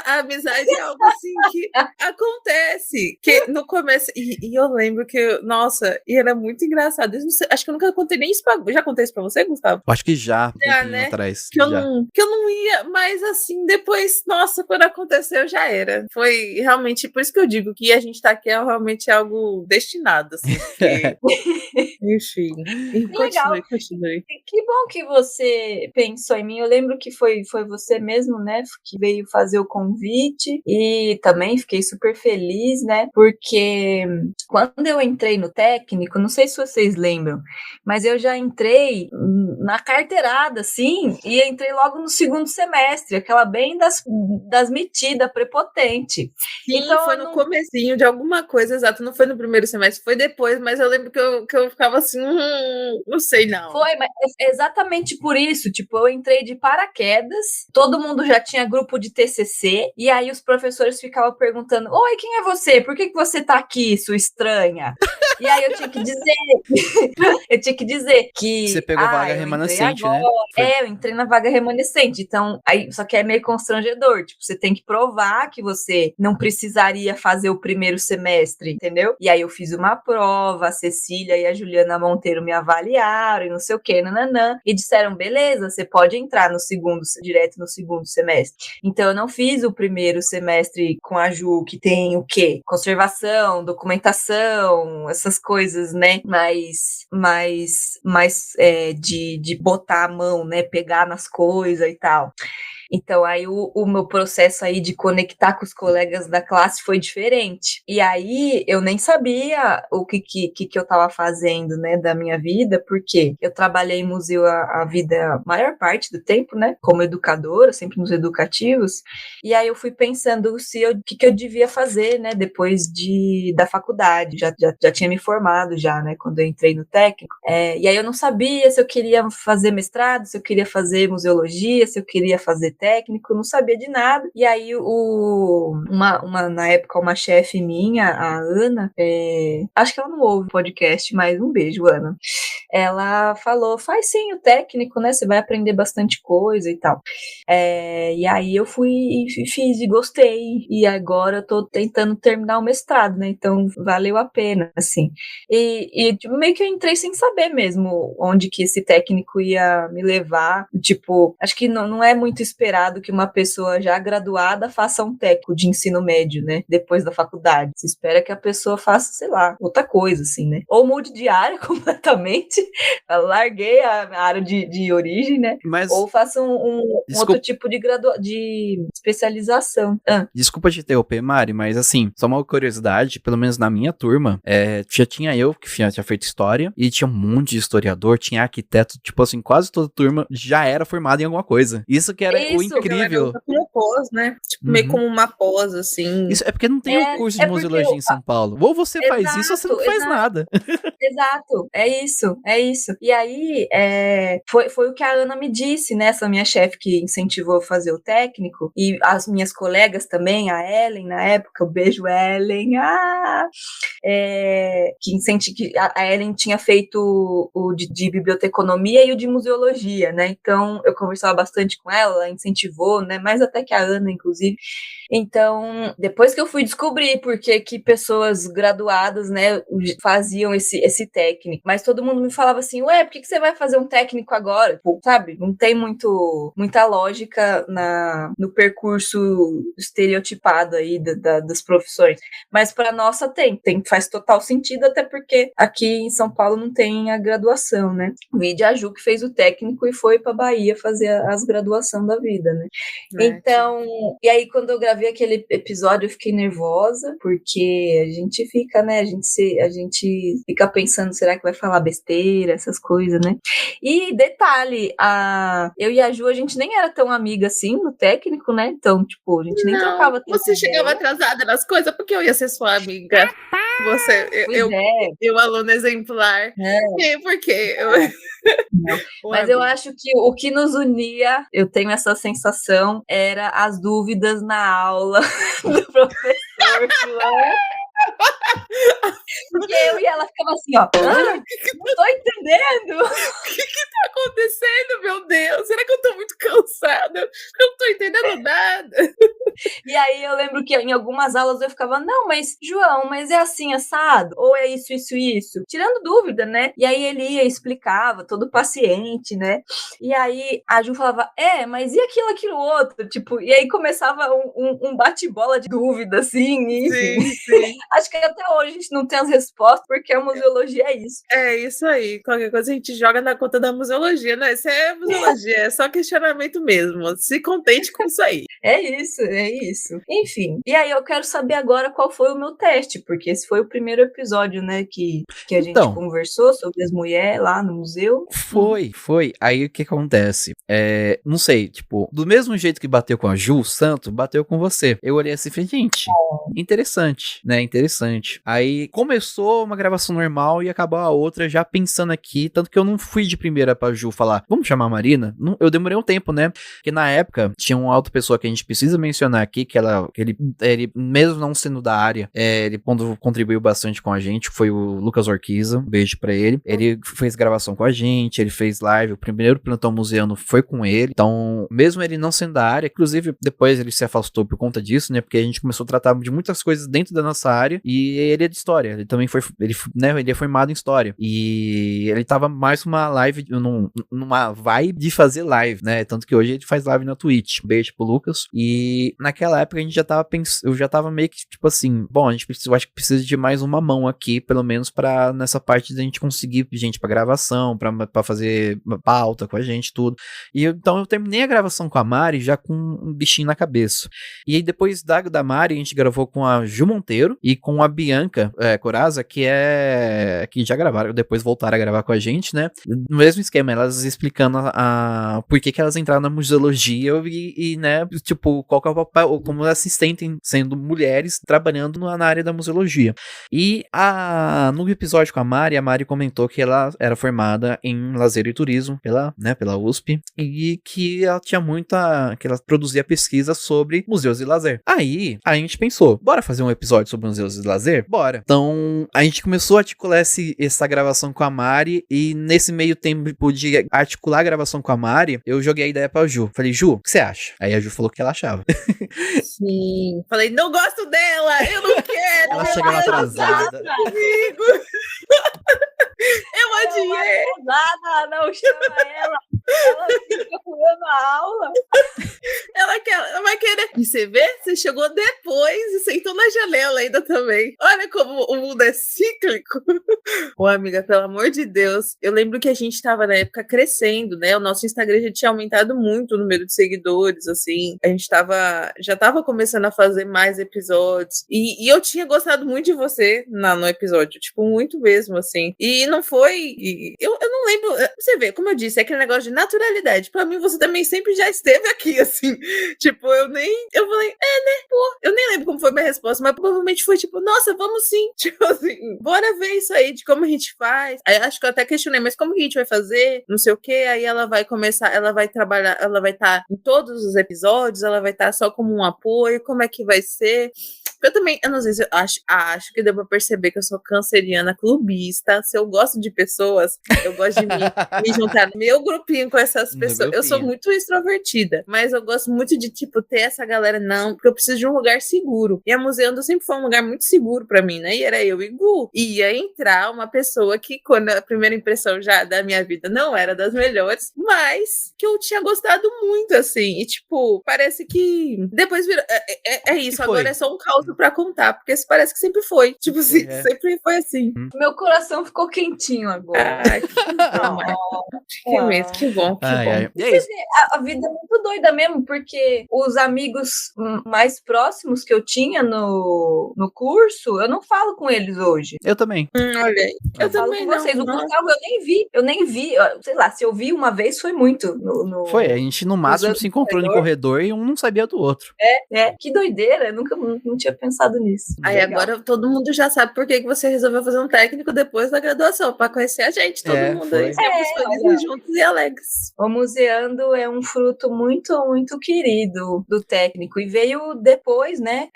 A amizade é algo assim que acontece. Que no começo. E eu lembro que, nossa, e era muito engraçado. Eu não sei, acho que eu nunca contei nem isso pra. Já contei isso pra você, Gustavo? Eu acho que já, um Já, tempinho né? atrás. Que eu, Já. não ia, mas assim, depois, nossa, quando aconteceu, já era. Foi realmente, por isso que eu digo que a gente tá aqui é realmente algo destinado, assim, porque. Enfim. Legal. Continue. Que bom que você pensou em mim. Eu lembro que foi você mesmo, né, que veio fazer o convite e também fiquei super feliz, né, porque quando eu entrei no técnico, não sei se vocês lembram, mas eu já entrei na carteirada, assim, e entrei logo no segundo semestre, aquela bem das metidas, prepotente. Sim, Então, foi no comecinho de alguma coisa, exato. Não foi no primeiro semestre, foi depois, mas eu lembro que eu ficava assim, não sei não. Foi, mas é exatamente por isso, tipo, eu entrei de paraquedas, todo mundo já tinha grupo de TCC, e aí os professores ficavam perguntando, oi, quem é você? Por que você tá aqui, sua estranha? E aí eu tinha que dizer que... Você pegou vaga eu entrei remanescente, agora. né? Eu entrei na vaga remanescente, então, aí, só que é meio constrangedor, tipo, você tem que provar que você não precisaria fazer o primeiro semestre, entendeu? E aí eu fiz uma prova, a Cecília e a Juliana Monteiro me avaliaram, e não sei o que, nananã, e disseram, beleza, você pode entrar direto no segundo semestre. Então eu não fiz o primeiro semestre com a Ju, que tem o quê? Conservação, documentação, essas coisas, né? Mais de botar a mão, né? Pegar nas coisas e tal. Então, aí o meu processo aí de conectar com os colegas da classe foi diferente. E aí, eu nem sabia o que eu estava fazendo, né, da minha vida, porque eu trabalhei em museu a maior parte do tempo, né, como educadora, sempre nos educativos. E aí, eu fui pensando o que eu devia fazer, né, depois da faculdade. Já tinha me formado já, né, quando eu entrei no técnico. E aí, eu não sabia se eu queria fazer mestrado, se eu queria fazer museologia, se eu queria fazer técnico, não sabia de nada. E aí, na época, uma chefe minha, a Ana, acho que ela não ouve o podcast, mas um beijo, Ana. Ela falou, faz sim o técnico, né? Você vai aprender bastante coisa e tal. E aí eu fui e fiz e gostei. E agora eu tô tentando terminar o mestrado, né? Então valeu a pena, assim. E tipo, meio que eu entrei sem saber mesmo onde que esse técnico ia me levar. Tipo, acho que não é muito esperado que uma pessoa já graduada faça um técnico de ensino médio, né? Depois da faculdade. Se espera que a pessoa faça, sei lá, outra coisa, assim, né? Ou mude de área completamente. Larguei a área de origem, né? Mas, ou faça um outro tipo de especialização. Desculpa te interromper, Mari, mas assim, só uma curiosidade, pelo menos na minha turma, já tinha eu que tinha feito história, e tinha um monte de historiador, tinha arquiteto, tipo assim, quase toda turma já era formada em alguma coisa. Isso que era o incrível. Como pós, né? Tipo, meio como uma pós, assim. Isso é porque não tem o curso de museologia em São Paulo. Ou você faz isso ou você não faz nada. Exato, é isso. E aí, foi o que a Ana me disse, né? Essa minha chefe que incentivou a fazer o técnico, e as minhas colegas também, a Ellen, na época, beijo, Ellen, que a Ellen tinha feito o de biblioteconomia e o de museologia, né? Então, eu conversava bastante com ela incentivou, né? Mais até que a Ana, inclusive. Então, depois que eu fui descobrir por que pessoas graduadas, né, faziam esse técnico, mas todo mundo me falava assim, ué, por que você vai fazer um técnico agora? Tipo, sabe, não tem muita lógica no percurso estereotipado aí das profissões, mas para nossa faz total sentido, até porque aqui em São Paulo não tem a graduação, né? Vi a Ju que fez o técnico e foi para Bahia fazer as graduação da vida, né? Então, e aí quando eu gravei aquele episódio eu fiquei nervosa, porque a gente fica, né, a gente fica pensando, será que vai falar besteira, essas coisas, né? E detalhe, eu e a Ju, a gente nem era tão amiga assim no técnico, né? Então, tipo, a gente nem trocava tanto Você chegava atrasada nas coisas porque eu ia ser sua amiga. Eu aluna exemplar. Porque eu... Mas eu acho que o que nos unia, eu tenho essa sensação, era as dúvidas na aula do professor João. Porque eu e ela ficava assim, ó, não tô entendendo. O que tá acontecendo, meu Deus? Será que eu tô muito cansada? Eu não tô entendendo nada. E aí eu lembro que em algumas aulas eu ficava, não, mas João, mas é assim, assado? Ou é isso, isso, isso? Tirando dúvida, né? E aí ele ia, explicava, todo paciente, né? E aí a Ju falava, mas e aquilo, outro? Tipo, e aí começava um bate-bola de dúvida, assim, enfim. Sim. Acho que até hoje a gente não tem as respostas, porque a museologia é isso. É isso aí. Qualquer coisa a gente joga na conta da museologia, né? Isso é museologia, é só questionamento mesmo. Se contente com isso aí. É isso. Enfim. E aí eu quero saber agora qual foi o meu teste, porque esse foi o primeiro episódio, né, que a gente conversou sobre as mulheres lá no museu. Foi. Aí o que acontece? Não sei, tipo, do mesmo jeito que bateu com a Ju, Santo, bateu com você. Eu olhei assim e falei, gente, interessante, né? Interessante. Aí começou uma gravação normal e acabou a outra já pensando aqui, tanto que eu não fui de primeira pra Ju falar, vamos chamar a Marina? Eu demorei um tempo, né? Porque na época tinha uma outra pessoa que a gente precisa mencionar aqui, que ele mesmo não sendo da área, ele contribuiu bastante com a gente, foi o Lucas Orquiza, um beijo pra ele. Ele fez gravação com a gente, ele fez live, o primeiro plantão museano foi com ele, então, mesmo ele não sendo da área, inclusive depois ele se afastou por conta disso, né, porque a gente começou a tratar de muitas coisas dentro da nossa área, e ele é de história, ele também ele é formado em história, e ele tava mais numa live, numa vibe de fazer live, né, tanto que hoje ele faz live na Twitch. Beijo pro Lucas. E naquela época a gente já tava eu já tava meio que tipo assim, bom, eu acho que precisa de mais uma mão aqui, pelo menos pra nessa parte da gente conseguir gente pra gravação, pra fazer pauta com a gente, tudo. E então eu terminei a gravação com a Mari já com um bichinho na cabeça. E aí depois da Mari a gente gravou com a Ju Monteiro e com a Bianca Coraza, que já gravaram, depois voltaram a gravar com a gente, né? No mesmo esquema, elas explicando por que elas entraram na museologia e né, tipo, qual que é o papel, como assistente sendo mulheres trabalhando na área da museologia. E no episódio com a Mari comentou que ela era formada em lazer e turismo pela USP e que ela tinha que ela produzia pesquisa sobre museus e lazer. Aí a gente pensou, bora fazer um episódio sobre museus e lazer? Bora. Então a gente começou a articular essa gravação com a Mari e nesse meio tempo de articular a gravação com a Mari, eu joguei a ideia pra Ju. Falei, Ju, o que você acha? Aí a Ju falou o que ela achava. Sim. Falei, não gosto dela, eu não quero. Ela chegou atrasada. Eu adiei. Não chama ela. Ela fica furando a aula. Ela vai querer. E você vê? Você chegou depois e sentou na janela ainda também. Olha como o mundo é cíclico. Ô, amiga, pelo amor de Deus. Eu lembro que a gente tava na época crescendo, né? O nosso Instagram já tinha aumentado muito o número de seguidores, assim. A gente já tava começando a fazer mais episódios. E eu tinha gostado muito de você no episódio. Tipo, muito mesmo, assim. E não foi... Eu não lembro... Você vê, como eu disse, é aquele negócio de naturalidade. Pra mim, você também sempre já esteve aqui, assim. Tipo, eu falei, né? Pô, eu nem lembro como foi minha resposta, mas provavelmente foi tipo, nossa, vamos sim. Tipo assim, bora ver isso aí, de como a gente faz. Aí acho que eu até questionei, mas como que a gente vai fazer? Não sei o quê. Aí ela vai começar, ela vai trabalhar, ela vai estar em todos os episódios, ela vai estar só como um apoio, como é que vai ser? Porque eu também, eu não sei se eu acho que deu pra perceber que eu sou canceriana clubista. Se eu gosto de pessoas, eu gosto de me juntar no meu grupinho com essas pessoas. Eu sou muito extrovertida, mas eu gosto muito de, tipo, ter essa galera, não, porque eu preciso de um lugar seguro. E a Museando sempre foi um lugar muito seguro pra mim, né? E era eu e Gu. E ia entrar uma pessoa que, quando a primeira impressão já da minha vida não era das melhores, mas que eu tinha gostado muito, assim. E, tipo, parece que depois virou. É isso, agora é só um caos pra contar, porque isso parece que sempre foi. Tipo assim, sempre foi assim. Meu coração ficou quentinho agora. Ai, que bom, que bom. E é isso. A vida é muito doida mesmo, porque os amigos mais próximos que eu tinha no curso, eu não falo com eles hoje. Eu também. Olha aí. Eu falo também com vocês. O Gustavo eu nem vi. Sei lá, se eu vi uma vez foi muito. Foi, a gente no máximo se encontrou no corredor e um não sabia do outro. Que doideira, eu nunca não tinha pensado nisso. Aí agora todo mundo já sabe por que você resolveu fazer um técnico depois da graduação, pra conhecer a gente, todo mundo aí, sempre felizes juntos e alegres. O Museando é um fruto muito, muito querido do técnico, e veio depois, né?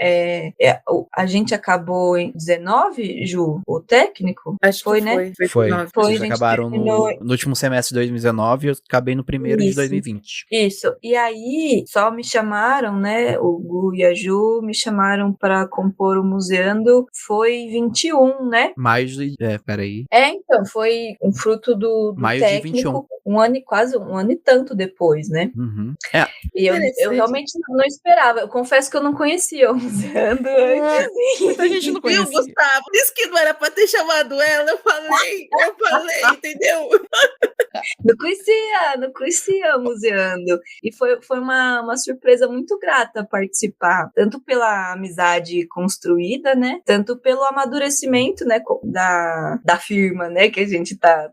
A gente acabou em 19, Ju, o técnico? Acho foi, que né? Foi. Vocês gente acabaram no último semestre de 2019 e eu acabei no primeiro de 2020. Isso. E aí, só me chamaram, né? O Gu e a Ju me chamaram para compor o Museando. Foi 21, né? Peraí. Então, foi um fruto do maio técnico. De 21. Quase um ano e tanto depois, né? Uhum. E eu realmente não esperava. Eu confesso que eu não conhecia o Museando antes. Muita gente não conhecia. Viu, Gustavo? Disse que não era pra ter chamado ela. Eu falei, entendeu? Não conhecia o Museando. E foi uma surpresa muito grata participar, tanto pela amizade construída, né? Tanto pelo amadurecimento, né? Da firma, né? Que a gente tá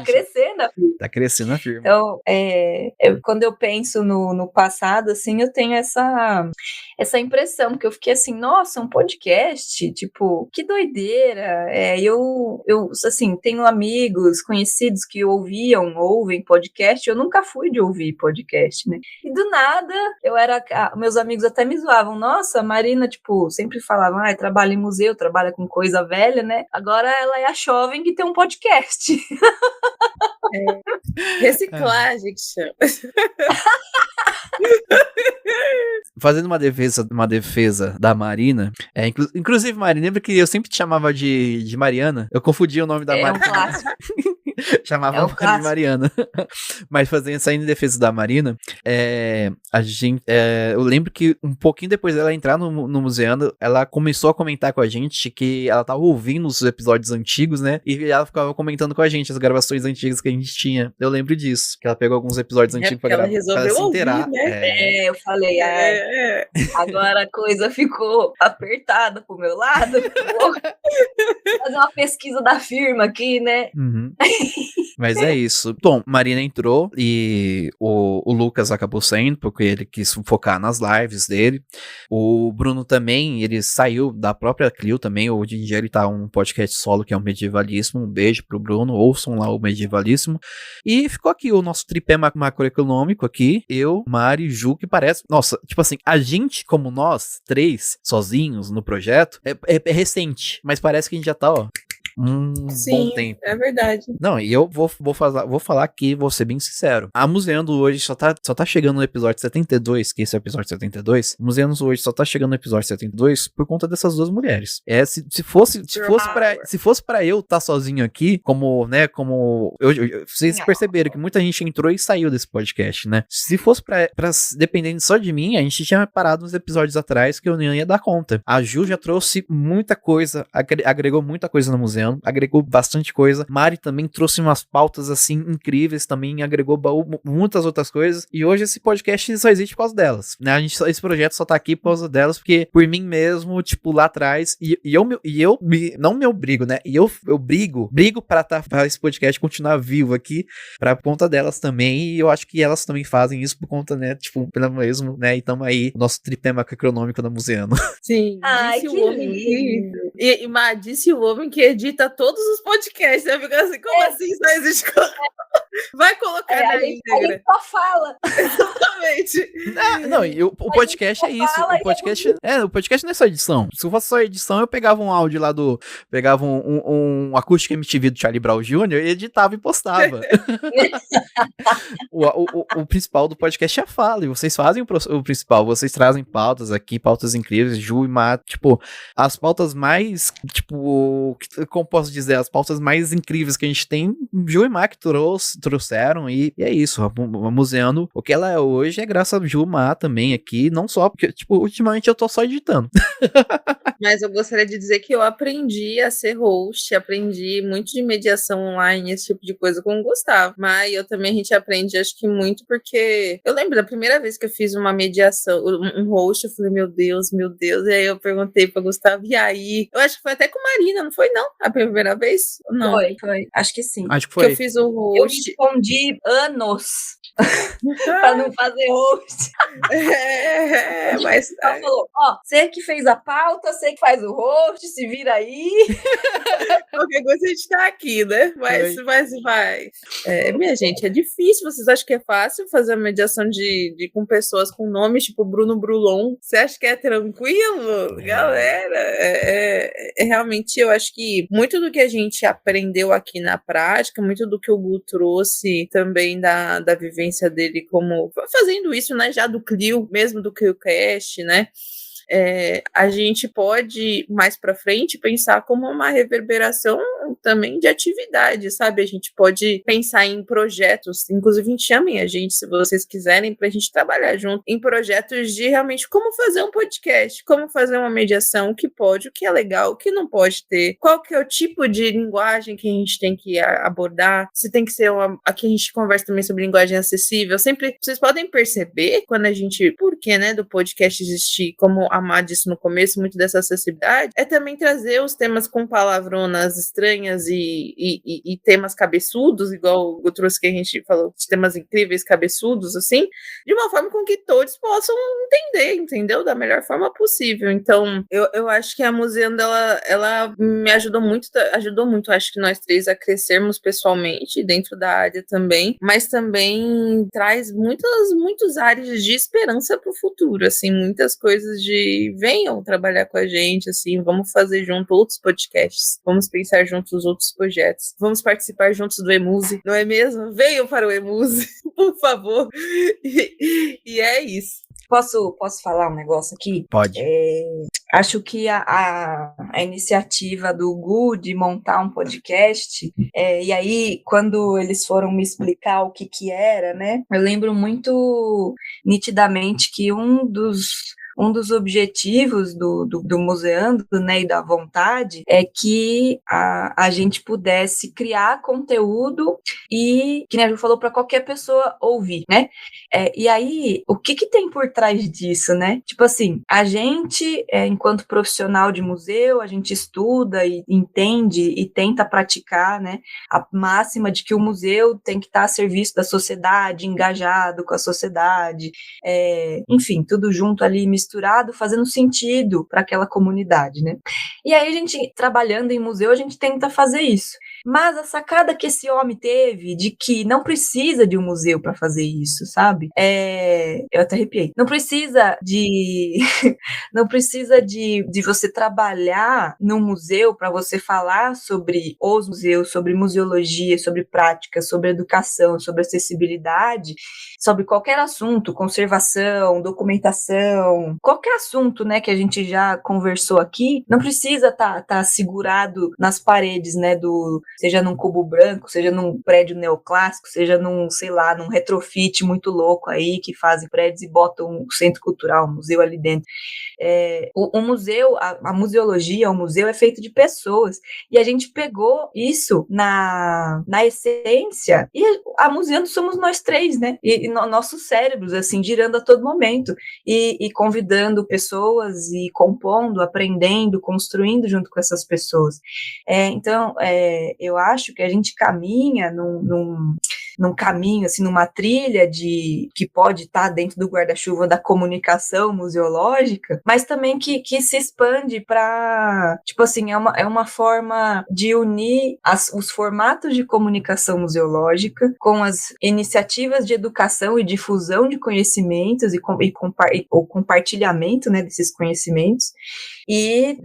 crescendo a firma. Tá crescendo a firma. Então, quando eu penso no passado, assim, eu tenho essa impressão, porque eu fiquei assim, nossa, um podcast, tipo, que doideira. Eu assim, tenho amigos, conhecidos que ouvem podcast, eu nunca fui de ouvir podcast, né? E do nada, meus amigos até me zoavam, nossa, a Marina, tipo, sempre falava, trabalha em museu, trabalha com coisa velha, né? Agora ela é a jovem que tem um podcast. Reciclagem que chama. Fazendo uma defesa da Marina, inclusive, Marina, lembra que eu sempre te chamava de Mariana? Eu confundia o nome da Marina. É um clássico. Chamava ela de Mariana. Mas saindo em defesa da Marina, eu lembro que um pouquinho depois dela entrar no Museando, ela começou a comentar com a gente que ela tava ouvindo os episódios antigos, né? E ela ficava comentando com a gente as gravações antigas que a gente tinha. Eu lembro disso, que ela pegou alguns episódios antigos pra gravar. Ela resolveu se inteirar. Ouvir, né? Eu falei, agora a coisa ficou apertada pro meu lado. Vou fazer uma pesquisa da firma aqui, né? Uhum. Mas é isso. Bom, Marina entrou e o Lucas acabou saindo porque ele quis focar nas lives dele. O Bruno também, ele saiu da própria Clio também. Hoje em dia ele tá um podcast solo que é o Medievalismo. Um beijo pro Bruno, ouçam lá o Medievalismo. E ficou aqui o nosso tripé macroeconômico aqui. Eu, Mari, Ju, que parece... Nossa, tipo assim, a gente como nós, três, sozinhos no projeto, é recente. Mas parece que a gente já tá, ó... Sim, bom tempo. É verdade. Não, e eu vou falar aqui, vou ser bem sincero. A Museando hoje só tá chegando no episódio 72, que esse é o episódio 72. A Museando hoje só tá chegando no episódio 72 por conta dessas duas mulheres. Se fosse pra eu estar sozinho aqui, como, né, vocês perceberam que muita gente entrou e saiu desse podcast, né? Se fosse pra dependendo só de mim, a gente tinha parado uns episódios atrás que eu nem ia dar conta. A Ju já trouxe muita coisa, agregou muita coisa no Museando, agregou bastante coisa. Mari também trouxe umas pautas assim incríveis, também agregou muitas outras coisas, e hoje esse podcast só existe por causa delas, né? Esse projeto só tá aqui por causa delas, porque por mim mesmo, tipo, lá atrás, eu não me obrigo, né? E eu brigo pra esse podcast continuar vivo aqui, por conta delas também, e eu acho que elas também fazem isso por conta, né, tipo, pelo mesmo, né? E tamo aí, nosso tripé macroeconômico da Museando. Sim, disse o homem lindo. Disse o homem que edita todos os podcasts. Eu fico assim, como assim isso não existe? Vai colocar na a gente íntegra. só fala. Exatamente. Não, e o podcast é isso. O podcast não é só edição. Se fosse só edição, eu pegava um áudio lá do. Pegava um acústico MTV do Charlie Brown Jr., editava e postava. O principal do podcast é a fala. E vocês fazem o principal. Vocês trazem pautas aqui, pautas incríveis. Ju e Má, tipo, as pautas mais. Tipo, como posso dizer? As pautas mais incríveis que a gente tem, Ju e Má que trouxeram. E é isso. A Museando, o que ela é hoje é graças a Ju e Má também aqui. Não só porque, tipo, ultimamente eu tô só editando. Mas eu gostaria de dizer que eu aprendi a ser host, aprendi muito de mediação online, esse tipo de coisa com o Gustavo. Mas eu também, a gente aprende, acho que muito, porque eu lembro da primeira vez que eu fiz uma mediação, um host, eu falei, meu Deus. E aí eu perguntei pra Gustavo, e aí? Eu acho que foi até com Marina, não foi não? A primeira vez? Não. Foi. Acho que sim. Acho que Que foi. eu fiz o host. Eu respondi anos pra não fazer host. Mas Ela falou, você que fez a pauta, você que faz o host, se vira aí. qualquer coisa a gente tá aqui, né? Mas vai. Minha gente, é difícil. Vocês acham que é fácil fazer a mediação com pessoas com nomes tipo Bruno Brulon? Você acha que é tranquilo? Galera, realmente, eu acho que muito do que a gente aprendeu aqui na prática, muito do que o Gu trouxe também da vivência dele como fazendo isso, né? Já do Clio, mesmo do ClioCast, né? A gente pode, mais para frente, pensar como uma reverberação também de atividade, sabe? A gente pode pensar em projetos, inclusive chamem a gente, se vocês quiserem, para a gente trabalhar junto em projetos de realmente como fazer um podcast, como fazer uma mediação, o que pode, o que é legal, o que não pode ter, qual que é o tipo de linguagem que a gente tem que abordar, se tem que ser aqui a gente conversa também sobre linguagem acessível, sempre, vocês podem perceber quando a gente, por que, né, do podcast existir, como a Má disse no começo, muito dessa acessibilidade, é também trazer os temas com palavronas estranhas e temas cabeçudos, igual eu trouxe que a gente falou, de temas incríveis, cabeçudos, assim, de uma forma com que todos possam entender, entendeu? Da melhor forma possível. Então, eu acho que a Museando, ela me ajudou muito, acho que nós três a crescermos pessoalmente, dentro da área também, mas também traz muitos ares de esperança para o futuro, assim, muitas coisas de venham trabalhar com a gente, assim, vamos fazer junto outros podcasts, vamos pensar juntos outros projetos, vamos participar juntos do Emuse, não é mesmo? Venham para o Emuse, por favor. E é isso. Posso falar um negócio aqui? Pode. Acho que a iniciativa do Gu de montar um podcast, e aí, quando eles foram me explicar o que era, né, eu lembro muito nitidamente que um dos objetivos do Museando, né, e da vontade, é que a gente pudesse criar conteúdo e, que a Ju falou, para qualquer pessoa ouvir, né? E aí, o que tem por trás disso, né? Tipo assim, a gente, enquanto profissional de museu, a gente estuda e entende e tenta praticar, né, a máxima de que o museu tem que estar a serviço da sociedade, engajado com a sociedade, enfim, tudo junto ali, misturado, fazendo sentido para aquela comunidade, né? E aí a gente, trabalhando em museu, a gente tenta fazer isso. Mas a sacada que esse homem teve de que não precisa de um museu para fazer isso, sabe? Eu até arrepiei. Não precisa de você trabalhar num museu para você falar sobre os museus, sobre museologia, sobre prática, sobre educação, sobre acessibilidade, sobre qualquer assunto, conservação, documentação, qualquer assunto, né, que a gente já conversou aqui, não precisa tá segurado nas paredes, né, seja num cubo branco, seja num prédio neoclássico, seja num retrofit muito louco aí, que fazem prédios e botam um centro cultural, um museu ali dentro. O museu, a museologia, o museu é feito de pessoas, e a gente pegou isso na essência, e a Museando somos nós três, né, e nossos cérebros, assim, girando a todo momento, e convidando pessoas, e compondo, aprendendo, construindo junto com essas pessoas. Então, eu acho que a gente caminha num caminho, assim, numa trilha que pode estar dentro do guarda-chuva da comunicação museológica, mas também que se expande para, tipo assim, é uma forma de unir os formatos de comunicação museológica com as iniciativas de educação e difusão de conhecimentos o compartilhamento, né, desses conhecimentos, e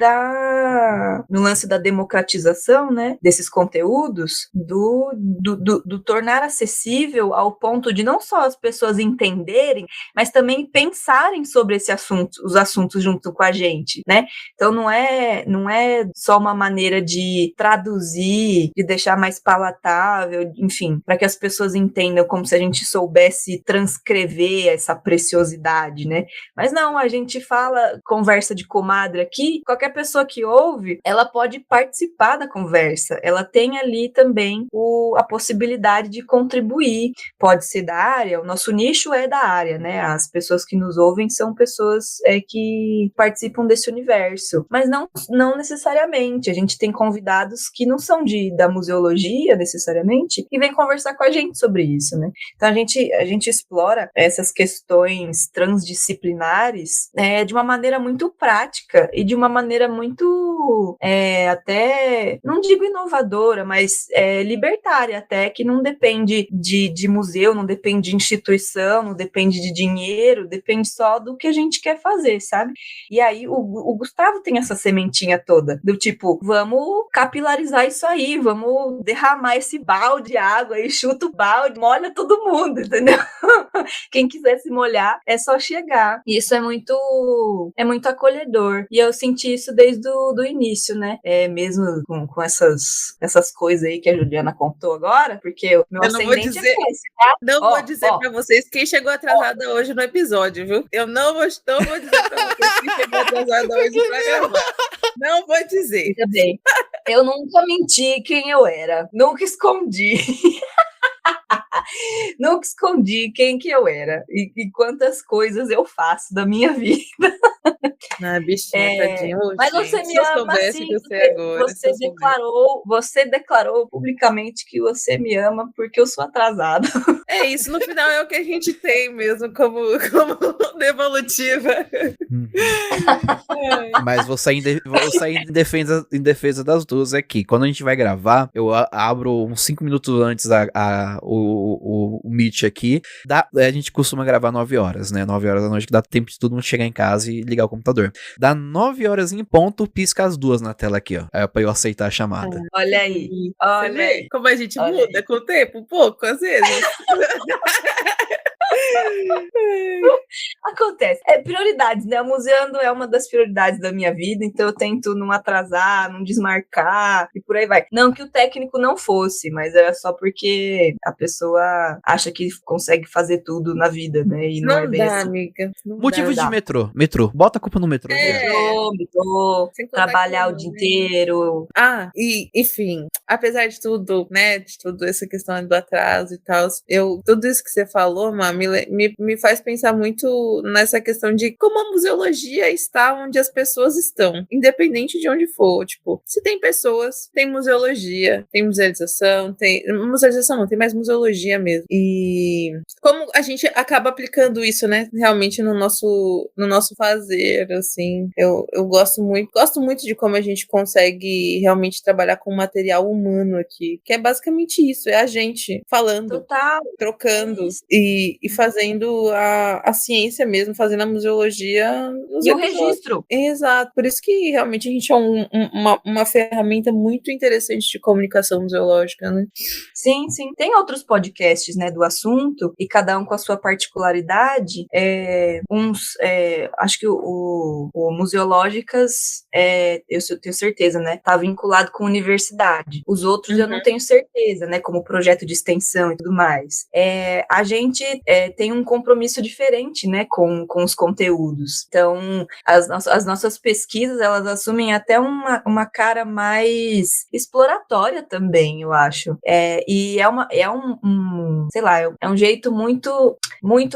no lance da democratização, né, desses conteúdos, do tornar acessível ao ponto de não só as pessoas entenderem, mas também pensarem sobre os assuntos junto com a gente, né? Então não é só uma maneira de traduzir, de deixar mais palatável, enfim, para que as pessoas entendam, como se a gente soubesse transcrever essa preciosidade, né? Mas não, a gente fala conversa de comadre aqui, qualquer pessoa que ouve, ela pode participar da conversa, ela tem ali também a possibilidade de contribuir, pode ser da área, o nosso nicho é da área, né? As pessoas que nos ouvem são pessoas que participam desse universo, mas não necessariamente, a gente tem convidados que não são da museologia necessariamente, e vêm conversar com a gente sobre isso, né? Então a gente explora essas questões transdisciplinares de uma maneira muito prática e de uma maneira muito até, não digo inovadora, mas libertária até, que não depende de museu, não depende de instituição, não depende de dinheiro, depende só do que a gente quer fazer, sabe? E aí o Gustavo tem essa sementinha toda, do tipo, vamos capilarizar isso aí, vamos derramar esse balde de água aí, chuta o balde, molha todo mundo, entendeu? Quem quiser se molhar, é só chegar. E isso é muito acolhedor. E eu senti isso desde o início, né? Mesmo com essas coisas aí que a Juliana contou agora, porque o meu ascendente é esse, tá? Não vou dizer pra vocês quem chegou atrasada hoje no episódio, viu? Eu não vou dizer pra vocês quem chegou atrasada hoje pra gravar. Não vou dizer. Fica bem. Eu nunca menti quem eu era. Nunca escondi. Nunca escondi quem que eu era e quantas coisas eu faço da minha vida. Bichinha, tadinha. Mas você me ama assim, você declarou publicamente que você me ama porque eu sou atrasada. É isso, no final é o que a gente tem mesmo como devolutiva. Mas vou sair em defesa das duas aqui. Quando a gente vai gravar, eu abro uns 5 minutos antes o Meet aqui. A gente costuma gravar 9 horas, né? 9 horas da noite, que dá tempo de todo mundo chegar em casa e ligar o computador. Dá 9 horas em ponto, pisca as duas na tela aqui, ó. Pra eu aceitar a chamada. Olha aí. Você vê como a gente muda com o tempo? Um pouco, às vezes. Acontece. Prioridades, né? O Museando é uma das prioridades da minha vida, então eu tento não atrasar, não desmarcar e por aí vai. Não que o técnico não fosse, mas era só porque a pessoa acha que consegue fazer tudo na vida, né? E não é bem assim. Amiga. Motivos de metrô. Metrô. Bota a culpa no metrô. Metrô, trabalhar o dia inteiro. E enfim, apesar de tudo, né? De tudo essa questão do atraso e tal, tudo isso que você falou, Mami, me faz pensar muito nessa questão de como a museologia está onde as pessoas estão, independente de onde for. Tipo, se tem pessoas, tem museologia, tem musealização, musealização não, tem mais museologia mesmo. E como a gente acaba aplicando isso, né, realmente no nosso fazer, assim, eu gosto muito de como a gente consegue realmente trabalhar com material humano aqui, que é basicamente isso, é a gente falando, total, trocando e fazendo a ciência mesmo, fazendo a museologia e o registro. Exato, por isso que realmente a gente é uma ferramenta muito interessante de comunicação museológica, né? Sim. Tem outros podcasts, né, do assunto, e cada um com a sua particularidade. Acho que o Museológicas, eu tenho certeza, né, tá vinculado com universidade. Os outros eu não tenho certeza, né, como projeto de extensão e tudo mais. A gente tem um compromisso diferente diferente, né, com os conteúdos. Então, as nossas pesquisas, elas assumem até uma cara mais exploratória também, eu acho. E sei lá, é um jeito muito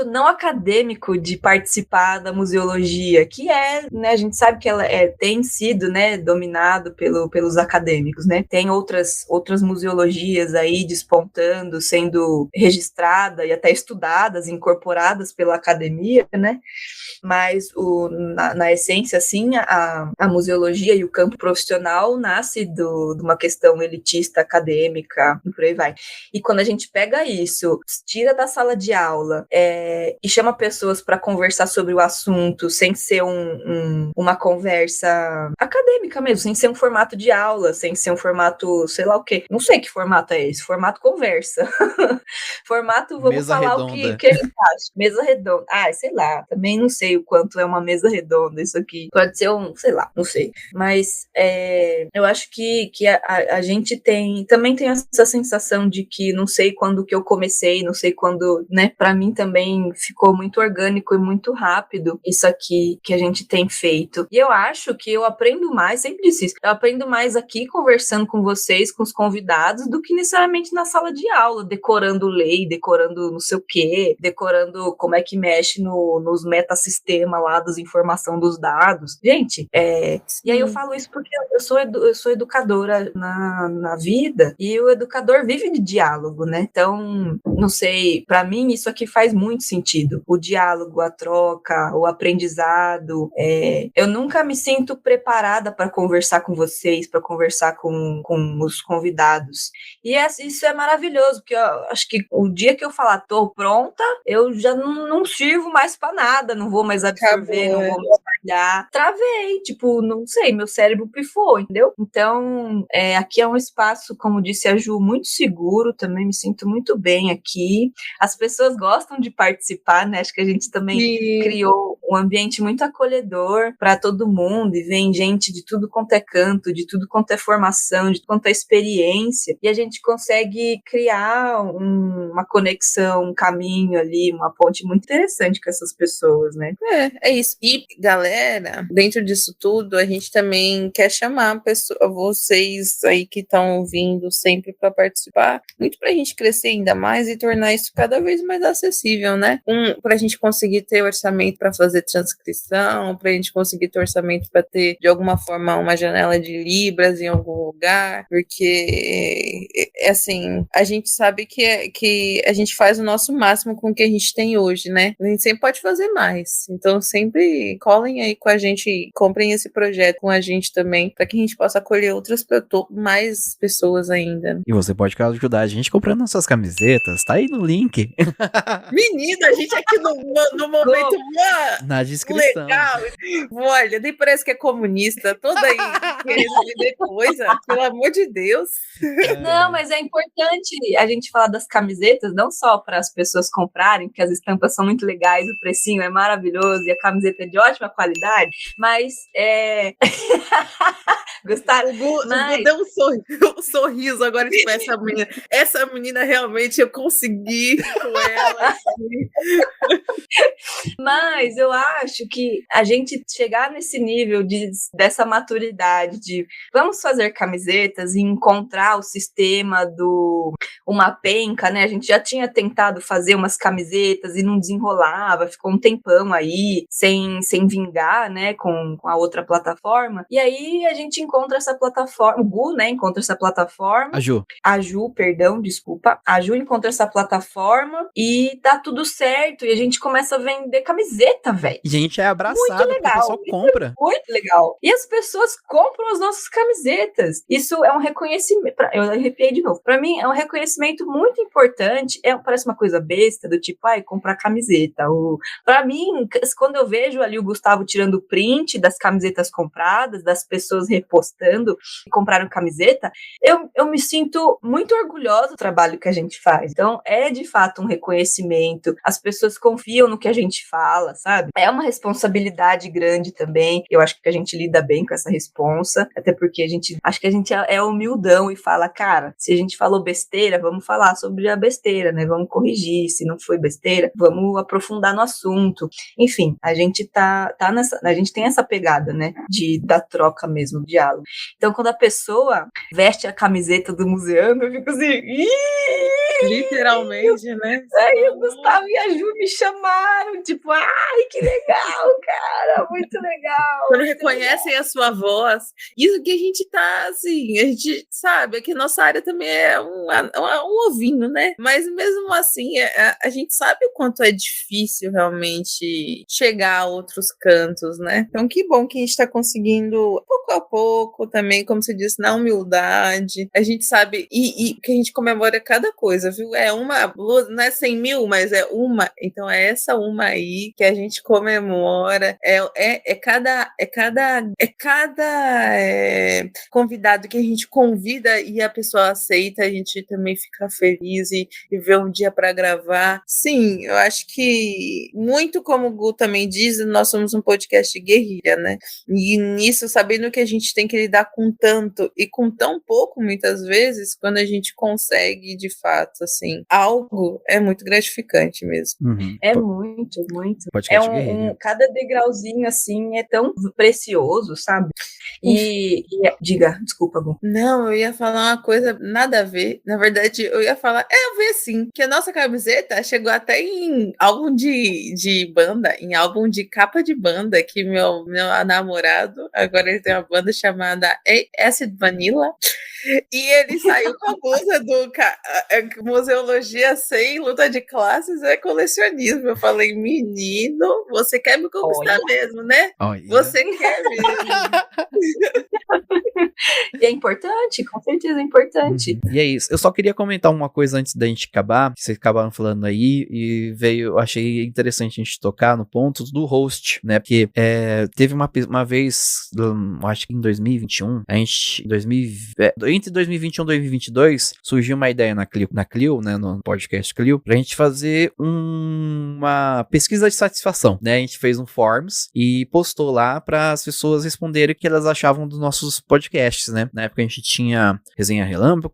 não acadêmico de participar da museologia, que né, a gente sabe que ela tem sido, né, dominado pelos acadêmicos, né? Tem outras museologias aí despontando, sendo registrada e até estudadas, incorporadas pela academia, né? Mas na essência, assim, a museologia e o campo profissional nasce de uma questão elitista, acadêmica, e por aí vai. E quando a gente pega isso, tira da sala de aula e chama pessoas para conversar sobre o assunto, sem ser uma conversa acadêmica mesmo, sem ser um formato de aula, sem ser um formato, sei lá o quê. Não sei que formato é esse, formato conversa. Formato, vamos mesa falar redonda. o que a gente acha. Mesa redonda. Sei lá, também não sei o quanto é uma mesa redonda isso aqui. Pode ser sei lá, não sei. Mas eu acho que a gente também tem essa sensação de que não sei quando que eu comecei, não sei quando, né? Pra mim também ficou muito orgânico e muito rápido isso aqui que a gente tem feito. E eu acho que eu aprendo mais, sempre disse isso, eu aprendo mais aqui conversando com vocês, com os convidados, do que necessariamente na sala de aula, decorando lei, decorando não sei o quê, decorando como é que mexe nos metasistemas lá das informação dos dados. Gente, e aí eu falo isso porque eu sou educadora na vida, e o educador vive de diálogo, né? Então, não sei, para mim isso aqui faz muito sentido. O diálogo, a troca, o aprendizado. Eu nunca me sinto preparada para conversar com vocês, para conversar com os convidados. E isso é maravilhoso, porque eu acho que o dia que eu falar tô pronta, eu já não sirvo mais para nada, não vou mais absorver, não vou mais trabalhar. Travei, tipo, não sei, meu cérebro pifou, entendeu? Então, aqui é um espaço, como disse a Ju, muito seguro, também me sinto muito bem aqui. As pessoas gostam de participar, né? Acho que a gente também criou um ambiente muito acolhedor para todo mundo, e vem gente de tudo quanto é canto, de tudo quanto é formação, de tudo quanto é experiência, e a gente consegue criar uma conexão, um caminho ali, uma ponte muito interessante com essas pessoas, né? É isso. E, galera, dentro disso tudo, a gente também quer chamar vocês aí que estão ouvindo sempre para participar, muito para a gente crescer ainda mais e tornar isso cada vez mais acessível, né? Para a gente conseguir ter orçamento para fazer transcrição, para a gente conseguir ter orçamento para ter, de alguma forma, uma janela de Libras em algum lugar, porque, assim, a gente sabe que a gente faz o nosso máximo com o que a gente tem hoje, né? A gente sempre pode fazer mais. Então, sempre colhem aí com a gente, comprem esse projeto com a gente também, para que a gente possa acolher mais pessoas ainda. E você pode ajudar a gente comprando nossas camisetas, tá aí no link. Menina, a gente aqui no momento na descrição. Legal. Olha, nem parece que é comunista, toda aí querendo vender coisa, pelo amor de Deus. Não, mas é importante a gente falar das camisetas, não só para as pessoas comprarem, porque as estampas são muito legais, o precinho é maravilhoso e a camiseta é de ótima qualidade, mas gostaram? O Gu deu um sorriso agora, tipo, essa menina realmente eu consegui com ela. Assim. Mas eu acho que a gente chegar nesse nível dessa maturidade de vamos fazer camisetas e encontrar o sistema uma penca, né? A gente já tinha tentado fazer umas camisetas e não desenrolava, ficou um tempão aí sem vingar, né? Com a outra plataforma. E aí a gente encontra essa plataforma, o Gu, né? Encontra essa plataforma. A Ju, perdão, desculpa. A Ju encontra essa plataforma e dá tudo certo. E a gente começa a vender camiseta, velho. E a gente é abraçado, porque o pessoal compra. Muito legal. E as pessoas compram as nossas camisetas. Isso é um reconhecimento. Eu arrepiei de novo. Pra mim, é um reconhecimento muito importante. Parece uma coisa besta, do tipo, comprar camiseta. Pra mim, quando eu vejo ali o Gustavo tirando print das camisetas compradas, das pessoas repostando e compraram camiseta, eu me sinto muito orgulhosa do trabalho que a gente faz. Então, é de fato um reconhecimento, as pessoas confiam no que a gente fala, sabe? É uma responsabilidade grande também, eu acho que a gente lida bem com essa responsa, até porque acho que a gente é humildão e fala, cara, se a gente falou besteira, vamos falar sobre a besteira, né? Vamos corrigir, se não foi besteira, vamos aprofundar no assunto. Enfim, a gente a gente tem essa pegada, né? Da troca mesmo, do diálogo. Então, quando a pessoa veste a camiseta do Museano, eu fico assim, literalmente, né? Aí o Gustavo e a Ju me chamaram, tipo, ai, que legal, cara, muito legal. Quando reconhecem a sua voz, isso que a gente tá, assim, a gente sabe, que nossa área também é um ovinho, né? Mas mesmo assim, a gente sabe o quanto é difícil realmente chegar a outros cantos, né? Então, que bom que a gente tá conseguindo, pouco a pouco, também, como você disse, na humildade, a gente sabe, e que a gente comemora cada coisa, viu? É uma, não é 100 mil, mas é uma, então é essa uma aí que a gente comemora, é cada convidado que a gente convida e a pessoa aceita, a gente também fica feliz e vê um dia para gravar. Sim, eu acho que muito como o Gu também diz, nós somos um podcast de guerrilha, né? E nisso, sabendo que a gente tem que lidar com tanto e com tão pouco, muitas vezes, quando a gente consegue, de fato, assim, algo, é muito gratificante mesmo. Uhum. É muito, muito. Podcast guerrilha. Cada degrauzinho, assim, é tão precioso, sabe? Diga, desculpa, Gu. Não, eu ia falar uma coisa nada a ver. Na verdade, eu ia falar, eu vi sim, que a nossa camiseta chegou até em álbum de banda, em álbum de capa de banda, que meu namorado, agora ele tem uma banda chamada Acid Vanilla, e ele saiu com a blusa do Museologia sem luta de classes é colecionismo. Eu falei, menino, você quer me conquistar mesmo, né? Olha. Você quer mesmo. E é importante, com certeza é importante. E é isso. Eu só queria comentar uma coisa antes da gente acabar, que vocês acabaram falando aí, e eu achei interessante a gente tocar no ponto do host, né? Porque teve uma vez, acho que em 2021, entre 2021 e 2022, surgiu uma ideia na Clio, né? No podcast Clio, pra gente fazer uma pesquisa de satisfação, né? A gente fez um forms e postou lá para as pessoas responderem o que elas achavam dos nossos podcasts, né? Na época a gente tinha Resenha Relâmpago,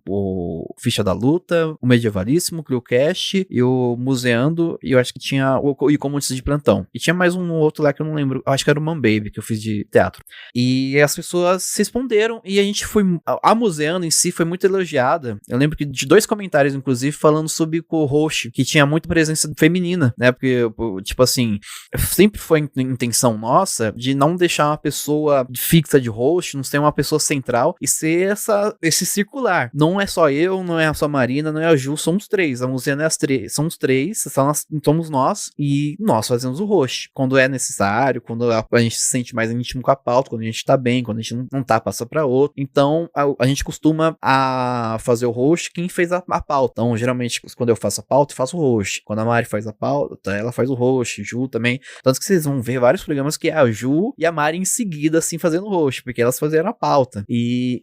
o Ficha da Luta, o Medievalíssimo, o ClioCast e o Museando, e eu acho que tinha o Comunistas de Plantão. E tinha mais um outro lá que eu não lembro, acho que era o Man Baby, que eu fiz de teatro. E as pessoas responderam, e a gente foi... A Museando em si foi muito elogiada. Eu lembro que de 2 comentários, inclusive, falando sobre o co-host, que tinha muita presença feminina, né? Porque, tipo assim, sempre foi intenção nossa de não deixar uma pessoa fixa de host, não ser uma pessoa central e ser esse circular. Não é só eu, não é só a Marina, não é a Ju, somos 3. A Museana é as 3. Somos 3, somos nós e nós fazemos o host. Quando é necessário, quando a gente se sente mais íntimo com a pauta, quando a gente tá bem, quando a gente não tá, passa pra outro. Então, a gente costuma fazer o host quem fez a pauta. Então, geralmente, quando eu faço a pauta, eu faço o host. Quando a Mari faz a pauta, ela faz o host, Ju também. Tanto que vocês vão ver vários programas que é a Ju e a Mari em seguida, assim, fazendo o host, porque elas fizeram a pauta. E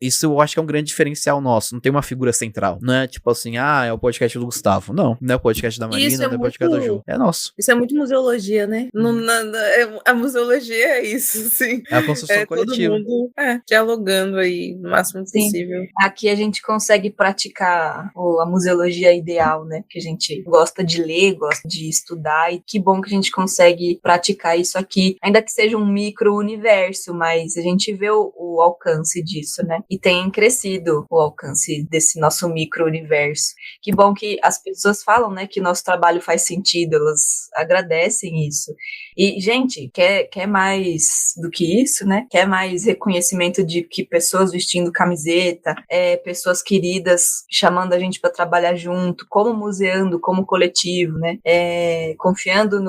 isso eu acho que é um grande diferencial nosso. Não tem uma figura central. Não é tipo assim, é o podcast do Gustavo. Não é o podcast da Marina, não é o podcast da Ju. É nosso. Isso é muito museologia, né? A museologia é isso, sim. É a construção coletiva. Todo mundo dialogando aí no máximo possível. Aqui a gente consegue praticar a museologia ideal, né? Que a gente gosta de ler, gosta de estudar, e que bom que a gente consegue praticar isso aqui, ainda que seja um micro-universo, mas a gente vê o alcance disso, né? E tem crescido o alcance desse nosso micro-universo. Que bom que as pessoas falam, né, que nosso trabalho faz sentido, elas agradecem isso. E, gente, quer mais do que isso, né? Quer mais reconhecimento sentimento de que pessoas vestindo camiseta, pessoas queridas chamando a gente para trabalhar junto, como museando, como coletivo, né? Confiando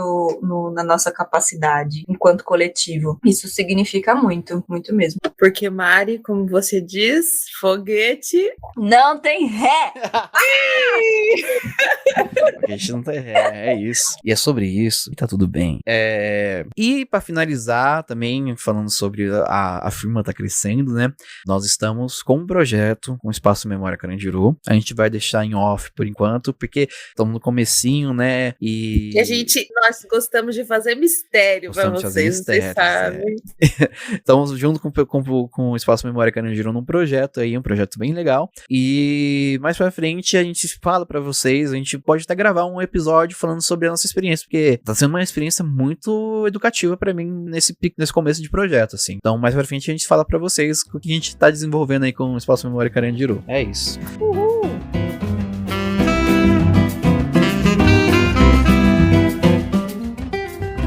na nossa capacidade enquanto coletivo. Isso significa muito, muito mesmo. Porque, Mari, como você diz, foguete não tem ré! A gente não tem ré, é isso. E é sobre isso, e tá tudo bem. E pra finalizar, também falando sobre a firma tá crescendo, né? Nós estamos com um projeto, com o Espaço Memória Carandiru. A gente vai deixar em off por enquanto, porque estamos no comecinho, né? E nós gostamos de fazer mistério pra vocês sabem. Estamos junto com o Espaço Memória Carandiru num projeto aí, um projeto bem legal. E mais pra frente a gente fala pra vocês, a gente pode até gravar um episódio falando sobre a nossa experiência, porque tá sendo uma experiência muito educativa pra mim nesse começo de projeto, assim. Então mais pra frente a gente fala pra vocês o que a gente tá desenvolvendo aí com o Espaço Memória Carandiru. É isso. Uhul!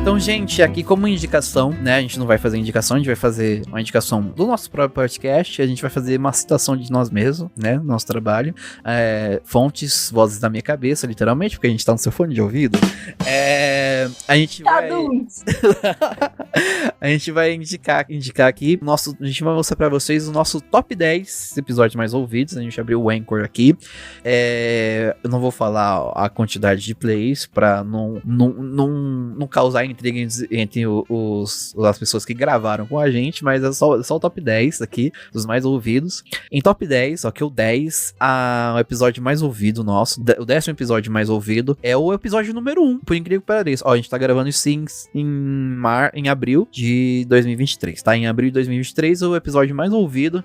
Então, gente, aqui como indicação, né, a gente não vai fazer indicação, a gente vai fazer uma indicação do nosso próprio podcast, a gente vai fazer uma citação de nós mesmos, né, do nosso trabalho, fontes, vozes da minha cabeça, literalmente, porque a gente tá no seu fone de ouvido. A gente vai... a gente vai indicar aqui, a gente vai mostrar pra vocês o nosso top 10 episódios mais ouvidos, a gente abriu o Anchor aqui, eu não vou falar a quantidade de plays pra não causar intriga entre as pessoas que gravaram com a gente, mas é só o top 10 aqui, dos mais ouvidos. Em top 10, que o 10, o episódio mais ouvido nosso, o 10º episódio mais ouvido, é o episódio número 1, por incrível que pareça. A gente tá gravando isso em abril de 2023, tá? Em abril de 2023, o episódio mais ouvido,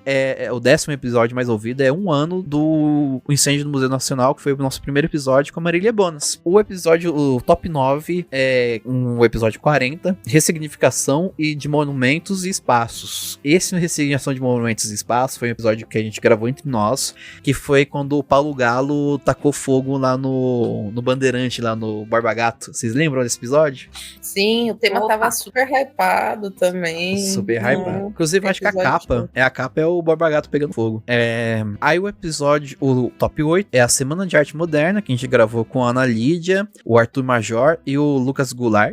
o 10º episódio mais ouvido, é um ano do incêndio do Museu Nacional, que foi o nosso primeiro episódio com a Marília Bonas. O top 9 é um episódio 40, ressignificação de monumentos e espaços. Esse ressignificação de monumentos e espaços foi um episódio que a gente gravou entre nós, que foi quando o Paulo Galo tacou fogo lá no Bandeirante, lá no Borba Gato. Vocês lembram desse episódio? Sim, o tema tava super hypado também. Super hypado. Inclusive, acho que a capa é o Borba Gato pegando fogo. Aí o episódio, o top 8, é a Semana de Arte Moderna, que a gente gravou com a Ana Lídia, o Arthur Major e o Lucas Goulart,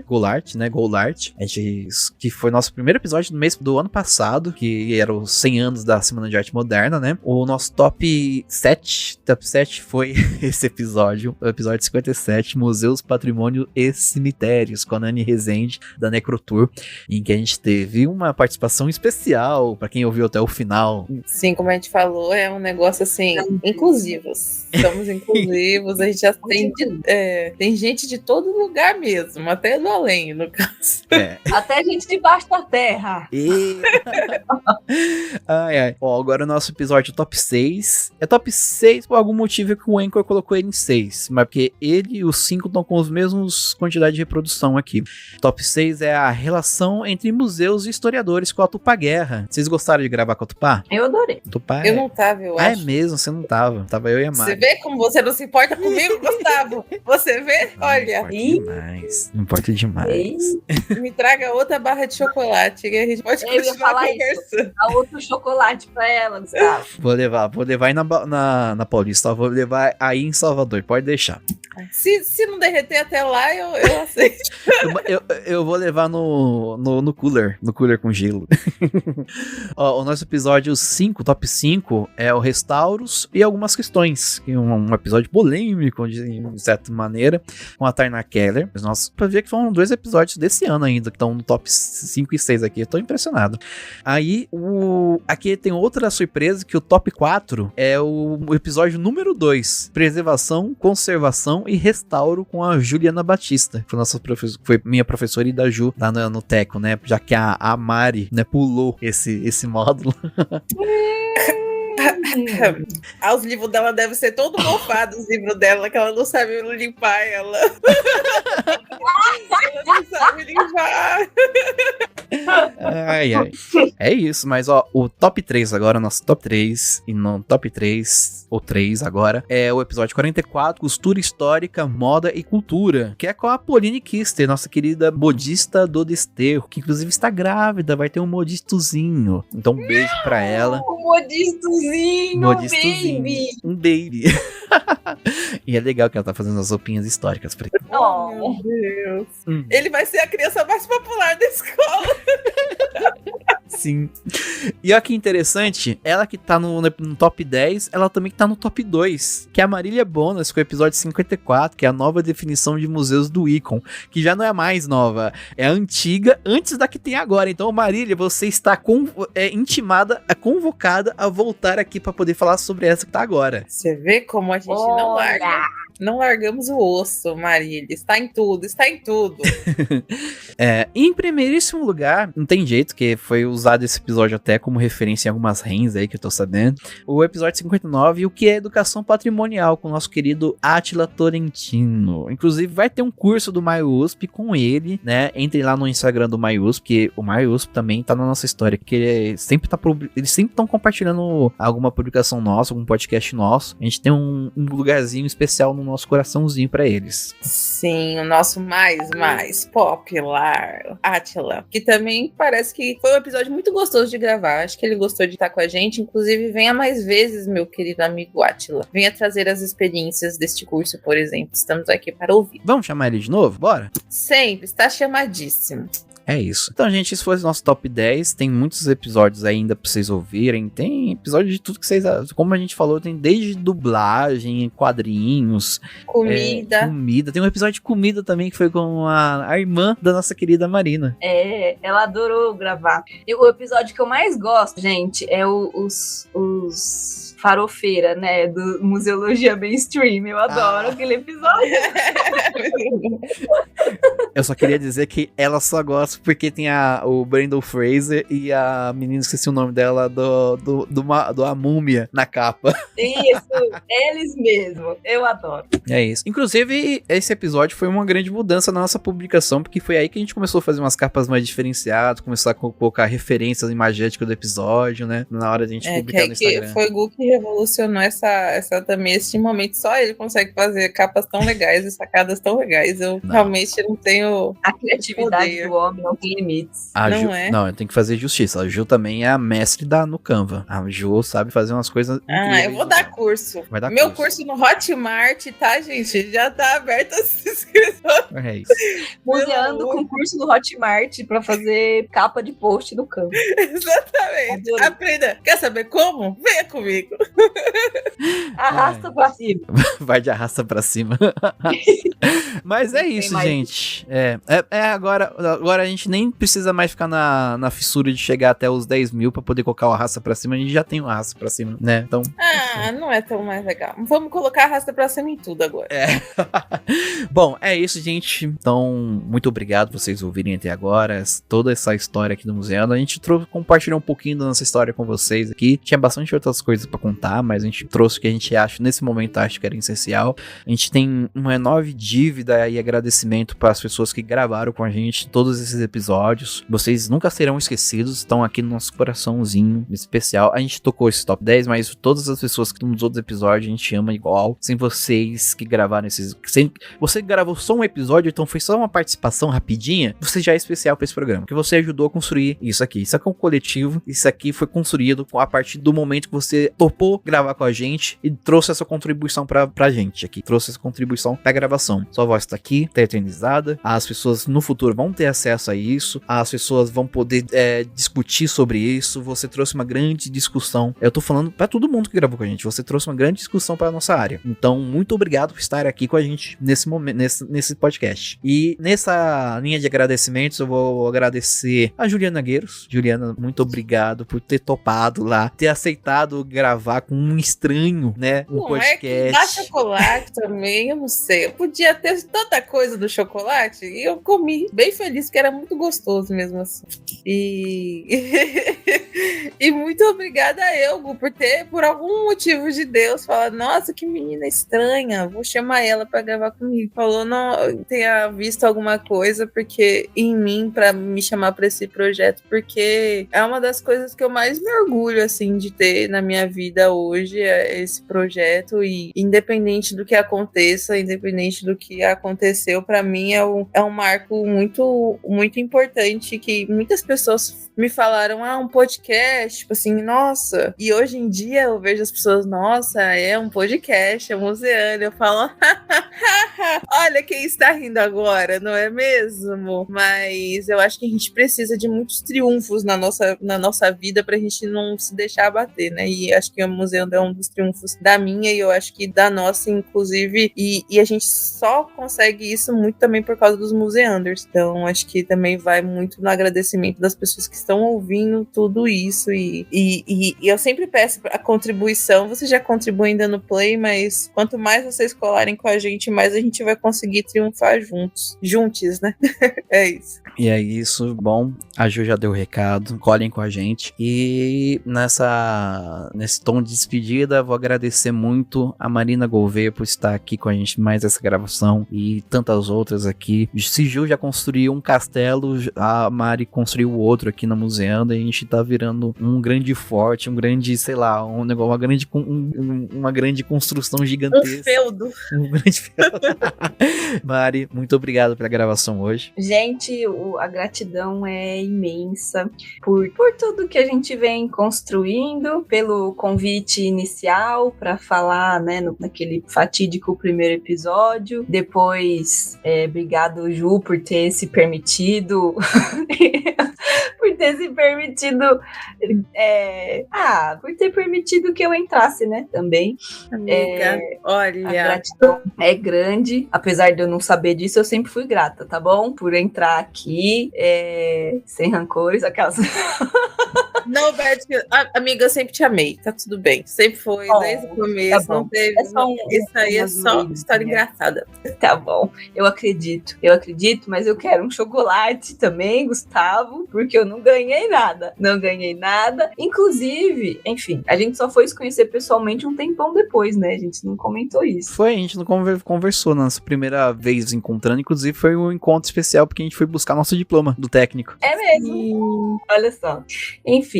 que foi nosso primeiro episódio do ano passado, que era os 100 anos da Semana de Arte Moderna, né? O nosso top 7 foi esse episódio, o episódio 57, Museus, Patrimônio e Cemitérios, com a Nani Rezende, da Necrotour, em que a gente teve uma participação especial, pra quem ouviu até o final. Sim, como a gente falou, é um negócio assim, inclusivos. Somos inclusivos, a gente já tem gente de todo lugar mesmo, até do além, no caso. Até gente debaixo da terra. Agora o nosso episódio top 6. É top 6 por algum motivo que o Anchor colocou ele em 6. Mas porque ele e os 5 estão com os mesmos quantidade de reprodução aqui. Top 6 é a relação entre museus e historiadores com a Tupá Guerra. Vocês gostaram de gravar com a Tupá? Eu adorei. Tupá eu não tava, eu acho. É mesmo, você não tava. Tava eu e a Mari. Você vê como você não se importa comigo, Gustavo? Você vê? Olha. Não importa demais. Me traga outra barra de chocolate e a gente pode continuar conversando. Dá outro chocolate pra ela, Gustavo. Vou levar aí na Paulista, vou levar aí em Salvador, pode deixar. Se não derreter até lá, eu aceito. eu vou levar no cooler com gelo. O nosso episódio 5, top 5, é o Restauros e algumas questões. Um episódio polêmico, de certa maneira, com a Tainá Keller. Nós, pra ver que foram 2 episódios desse ano ainda, que estão no top 5 e 6 aqui. Eu tô impressionado. Aí, aqui tem outra surpresa, que o top 4 é o episódio número 2. Preservação, conservação e restauro, com a Juliana Batista. Foi minha professora e da Ju lá no Teco, né? Já que a Mari, né, pulou esse módulo. Os livros dela devem ser todo mofados, os livros dela, que ela não sabe limpar ela. Ela não sabe limpar. Ai. É isso, mas ó, o top 3 agora, nosso top 3, e no top 3, ou 3 agora, é o episódio 44, Costura Histórica, Moda e Cultura, que é com a Pauline Kister, nossa querida modista do desterro, que inclusive está grávida, vai ter um modistozinho. Então um beijo pra ela. Um modistozinho, baby. Um baby. E é legal que ela tá fazendo as roupinhas históricas pra ele. Oh, meu Deus. Ele vai ser a criança mais popular da escola. Sim. E olha que interessante, ela que tá no top 10, ela também que tá no top 2, que é a Marília Bonas, com o episódio 54, que é a nova definição de museus do Icon, que já não é mais nova, é a antiga, antes da que tem agora. Então, Marília, você está intimada, convocada a voltar aqui pra poder falar sobre essa que tá agora. Você vê como a gente não larga. Não largamos o osso, Marília. Está em tudo, está em tudo. Em primeiríssimo lugar, não tem jeito, que foi usado esse episódio até como referência em algumas rens aí que eu tô sabendo. O episódio 59, o que é educação patrimonial, com o nosso querido Átila Torrentino. Inclusive, vai ter um curso do MyUSP com ele, né? Entre lá no Instagram do MyUSP, que o MyUSP também tá na nossa história, que eles sempre estão compartilhando alguma publicação nossa, algum podcast nosso. A gente tem um lugarzinho especial no nosso coraçãozinho pra eles. Sim, o nosso mais popular, Átila, que também parece que foi um episódio muito gostoso de gravar. Acho que ele gostou de estar com a gente. Inclusive, venha mais vezes, meu querido amigo Átila. Venha trazer as experiências deste curso, por exemplo. Estamos aqui para ouvir. Vamos chamar ele de novo? Bora? Sempre, está chamadíssimo. É isso. Então, gente, esse foi o nosso top 10. Tem muitos episódios ainda pra vocês ouvirem. Tem episódio de tudo que vocês... Como a gente falou, tem desde dublagem, quadrinhos... Comida. Tem um episódio de comida também, que foi com a irmã da nossa querida Marina. Ela adorou gravar. E o episódio que eu mais gosto, gente, é os farofeira, né, do Museologia Mainstream. Eu adoro aquele episódio. Eu só queria dizer que ela só gosta porque tem o Brendan Fraser e a menina, esqueci o nome dela, do A Múmia na capa. Isso, eles mesmo. Eu adoro. É isso. Inclusive, esse episódio foi uma grande mudança na nossa publicação, porque foi aí que a gente começou a fazer umas capas mais diferenciadas, começar a colocar referências imagéticas do episódio, né? Na hora de a gente publicar no Instagram. Foi o Gu que revolucionou esse momento. Só ele consegue fazer capas tão legais e sacadas tão legais. Eu realmente não tenho... A criatividade do homem não tem limites. Não, eu tenho que fazer justiça. A Ju também é a mestre no Canva. A Ju sabe fazer umas coisas incríveis. Eu vou dar curso. Meu curso no Hotmart, tá, gente? Já tá aberto as inscrições. É isso. Museando com curso no Hotmart pra fazer capa de post no Canva. Exatamente. Adorei. Aprenda. Quer saber como? Venha comigo. Arrasta pra cima. Vai de arrasta pra cima. Mas é isso, gente. Agora a gente nem precisa mais ficar na fissura de chegar até os 10 mil pra poder colocar o arrasta pra cima. A gente já tem o arrasta pra cima, né? Então... não é tão mais legal. Vamos colocar arrasta pra cima em tudo agora. Bom, é isso, gente. Então, muito obrigado por vocês ouvirem até agora toda essa história aqui do museu. A gente compartilhou um pouquinho da nossa história com vocês aqui. Tinha bastante outras coisas pra contar, mas a gente trouxe o que a gente acha, nesse momento, acho que era essencial. A gente tem uma enorme dívida e agradecimento para as pessoas que gravaram com a gente todos esses episódios. Vocês nunca serão esquecidos, estão aqui no nosso coraçãozinho especial. A gente tocou esse top 10, mas todas as pessoas que estão nos outros episódios a gente ama igual. Sem vocês que gravaram esses... Você gravou só um episódio, então foi só uma participação rapidinha, você já é especial para esse programa, porque você ajudou a construir isso aqui. Isso aqui é um coletivo, isso aqui foi construído a partir do momento que você topou gravar com a gente e trouxe essa contribuição pra gente aqui, trouxe essa contribuição pra gravação. Sua voz tá aqui, tá eternizada, as pessoas no futuro vão ter acesso a isso, as pessoas vão poder discutir sobre isso. Você trouxe uma grande discussão, eu tô falando pra todo mundo que gravou com a gente, você trouxe uma grande discussão pra nossa área. Então, muito obrigado por estar aqui com a gente nesse momento, nesse podcast. E nessa linha de agradecimentos, eu vou agradecer a Juliana Gueiros. Juliana, muito obrigado por ter topado lá, ter aceitado gravar gravar com um estranho, né? Um Não podcast. é que dá chocolate também, eu não sei. Eu podia ter tanta coisa do chocolate e eu comi bem feliz, que era muito gostoso mesmo assim. E muito obrigada a Elgo por algum motivo de Deus, falar, nossa, que menina estranha, vou chamar ela pra gravar comigo. Falou, não, tenha visto alguma coisa porque em mim, pra me chamar pra esse projeto, porque é uma das coisas que eu mais me orgulho, assim, de ter na minha vida hoje, é esse projeto, e independente do que aconteça, independente do que aconteceu, pra mim é um marco muito, muito importante, que muitas pessoas me falaram, um podcast, tipo assim, nossa, e hoje em dia eu vejo as pessoas, nossa, é um podcast, é museano, eu falo, olha quem está rindo agora, não é mesmo? Mas eu acho que a gente precisa de muitos triunfos na nossa vida pra gente não se deixar abater, né? E acho que o museu é um dos triunfos da minha e eu acho que da nossa, inclusive, e a gente só consegue isso muito também por causa dos museanders. Então acho que também vai muito no agradecimento das pessoas que estão ouvindo tudo isso e eu sempre peço a contribuição, vocês já contribuem dando play, mas quanto mais vocês colarem com a gente, mais a gente vai conseguir triunfar juntos, né? É isso. E é isso, bom, a Ju já deu o recado, colhem com a gente. E nesse tom de despedida, vou agradecer muito a Marina Gouveia por estar aqui com a gente mais essa gravação e tantas outras aqui. Se Ju já construiu um castelo, a Mari construiu outro aqui na Museanda e a gente tá virando um grande forte, um grande, sei lá, uma grande construção gigantesca. Um feudo. Um grande feudo. Mari, muito obrigado pela gravação hoje. Gente, a gratidão é imensa por tudo que a gente vem construindo, pelo convite inicial para falar, né, naquele fatídico primeiro episódio. Depois, obrigado, Ju, por ter se permitido por ter permitido que eu entrasse, né, também. Amiga, olha, a gratidão é grande, apesar de eu não saber disso, eu sempre fui grata, tá bom? Por entrar aqui, sem rancores, aquelas... Não, Beth, amiga, eu sempre te amei, tá tudo bem. Sempre foi, desde o começo, tá não teve. Isso aí é só história engraçada. Tá bom, eu acredito, mas eu quero um chocolate também, Gustavo, porque eu não ganhei nada. Inclusive, enfim, a gente só foi se conhecer pessoalmente um tempão depois, né? A gente não comentou isso. Foi, a gente não conversou na nossa primeira vez encontrando, inclusive foi um encontro especial porque a gente foi buscar nosso diploma do técnico. É mesmo? Olha só. Enfim,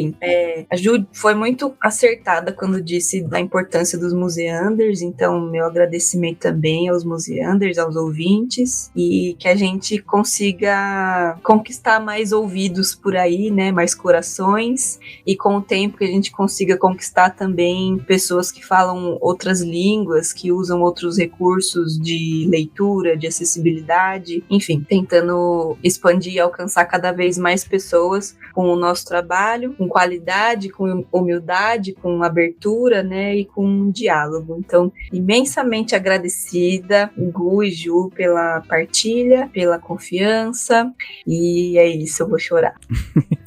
a Ju foi muito acertada quando disse da importância dos museanders, então meu agradecimento também aos museanders, aos ouvintes, e que a gente consiga conquistar mais ouvidos por aí, né, mais corações, e com o tempo que a gente consiga conquistar também pessoas que falam outras línguas, que usam outros recursos de leitura, de acessibilidade, enfim, tentando expandir e alcançar cada vez mais pessoas com o nosso trabalho, com qualidade, com humildade, com abertura, né, e com diálogo. Então, imensamente agradecida, Gu e Ju, pela partilha, pela confiança, e é isso, eu vou chorar.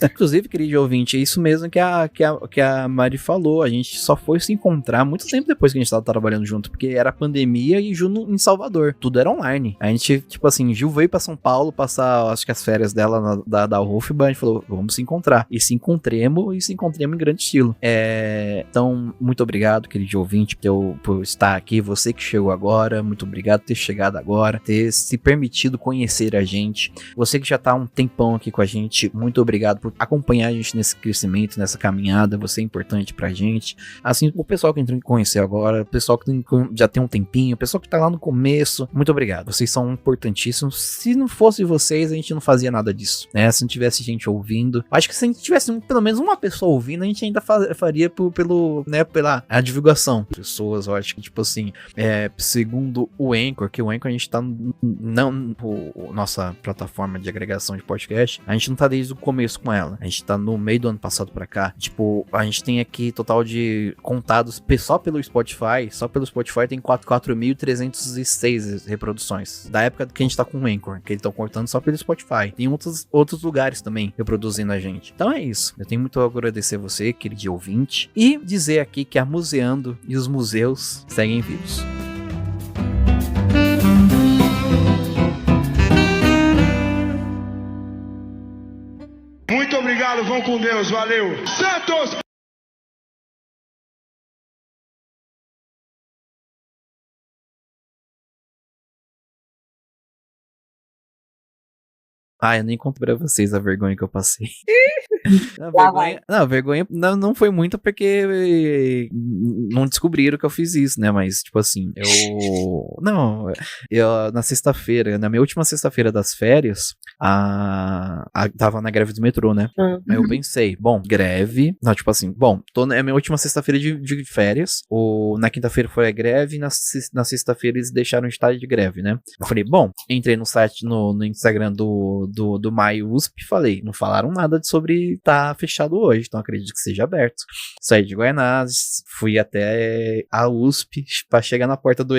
Inclusive, querido ouvinte, é isso mesmo que a Mari falou, a gente só foi se encontrar muito tempo depois que a gente tava trabalhando junto, porque era pandemia e Ju em Salvador, tudo era online. A gente, tipo assim, Ju veio pra São Paulo passar, acho que as férias dela da UFBA, a gente falou, vamos se encontrar, e se encontremos em grande estilo. Então, muito obrigado, querido ouvinte, por estar aqui, você que chegou agora, muito obrigado por ter chegado agora, ter se permitido conhecer a gente, você que já tá há um tempão aqui com a gente, muito obrigado por acompanhar a gente nesse crescimento, nessa caminhada, você é importante pra gente, assim, o pessoal que entrou em conhecer agora, o pessoal que já tem um tempinho, o pessoal que tá lá no começo, muito obrigado, vocês são importantíssimos, se não fosse vocês, a gente não fazia nada disso, né, se não tivesse gente ouvindo, acho que se a gente tivesse pelo menos uma pessoa ouvindo, a gente ainda faria pela divulgação. Pessoas, eu acho que, tipo assim, segundo o Anchor, que o Anchor a gente tá nossa plataforma de agregação de podcast, a gente não tá desde o começo com ela. A gente tá no meio do ano passado pra cá. Tipo, a gente tem aqui total de contados só pelo Spotify tem 4.306 reproduções. Da época que a gente tá com o Anchor, que eles estão cortando só pelo Spotify. Tem outros lugares também reproduzindo a gente. Então é isso. Eu tenho muito a agradecer a você, querido ouvinte, e dizer aqui que a Museando e os museus seguem vivos. Muito obrigado, vão com Deus, valeu. Santos! Eu nem conto pra vocês a vergonha que eu passei. A vergonha não foi muita porque não descobriram que eu fiz isso, né? Mas, tipo assim, na sexta-feira, na minha última sexta-feira das férias, tava na greve do metrô, né? Aí eu pensei, bom, greve. Não, tipo assim, bom, é a minha última sexta-feira de férias. Na quinta-feira foi a greve e na sexta-feira eles deixaram o estádio de greve, né? Eu falei, bom, entrei no site, no Instagram do MyUSP, falei, não falaram nada sobre tá fechado hoje, então acredito que seja aberto. Saí de Guaianazes, fui até a USP pra chegar na porta do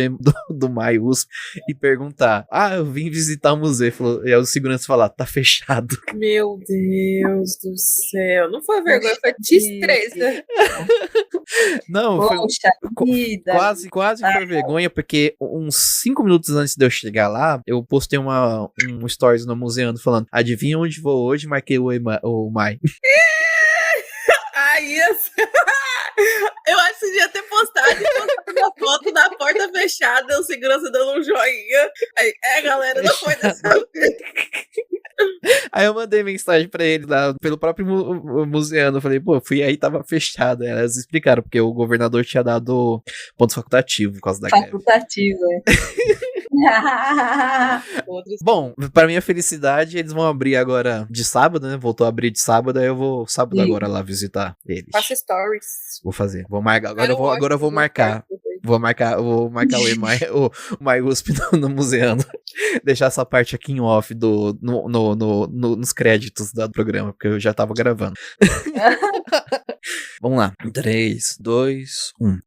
MyUSP e perguntar, eu vim visitar o museu, e aí o segurança falar, tá fechado. Meu Deus do céu, não foi vergonha, foi destreza. Não, Poxa vida. Quase foi vergonha, porque uns 5 minutos antes de eu chegar lá, eu postei um stories no Museando falando, adivinha onde vou hoje, marquei o My. Eu acho que você devia ter postado uma foto da porta fechada, o segurança dando um joinha. Aí, galera, não foi dessa vez. Aí eu mandei mensagem pra ele lá, pelo próprio museano. Eu falei, pô, fui aí, tava fechado. Aí elas explicaram, porque o governador tinha dado ponto facultativo por causa da greve. Facultativo, Bom, pra minha felicidade, eles vão abrir agora de sábado, né? Voltou a abrir de sábado, aí eu vou sábado agora lá visitar eles. Faça stories. Vou fazer. Vou marcar. Agora eu vou marcar. Vou marcar o MyUSP no Museano. Deixar essa parte aqui em off nos créditos do programa, porque eu já tava gravando. Vamos lá. 3, 2, 1.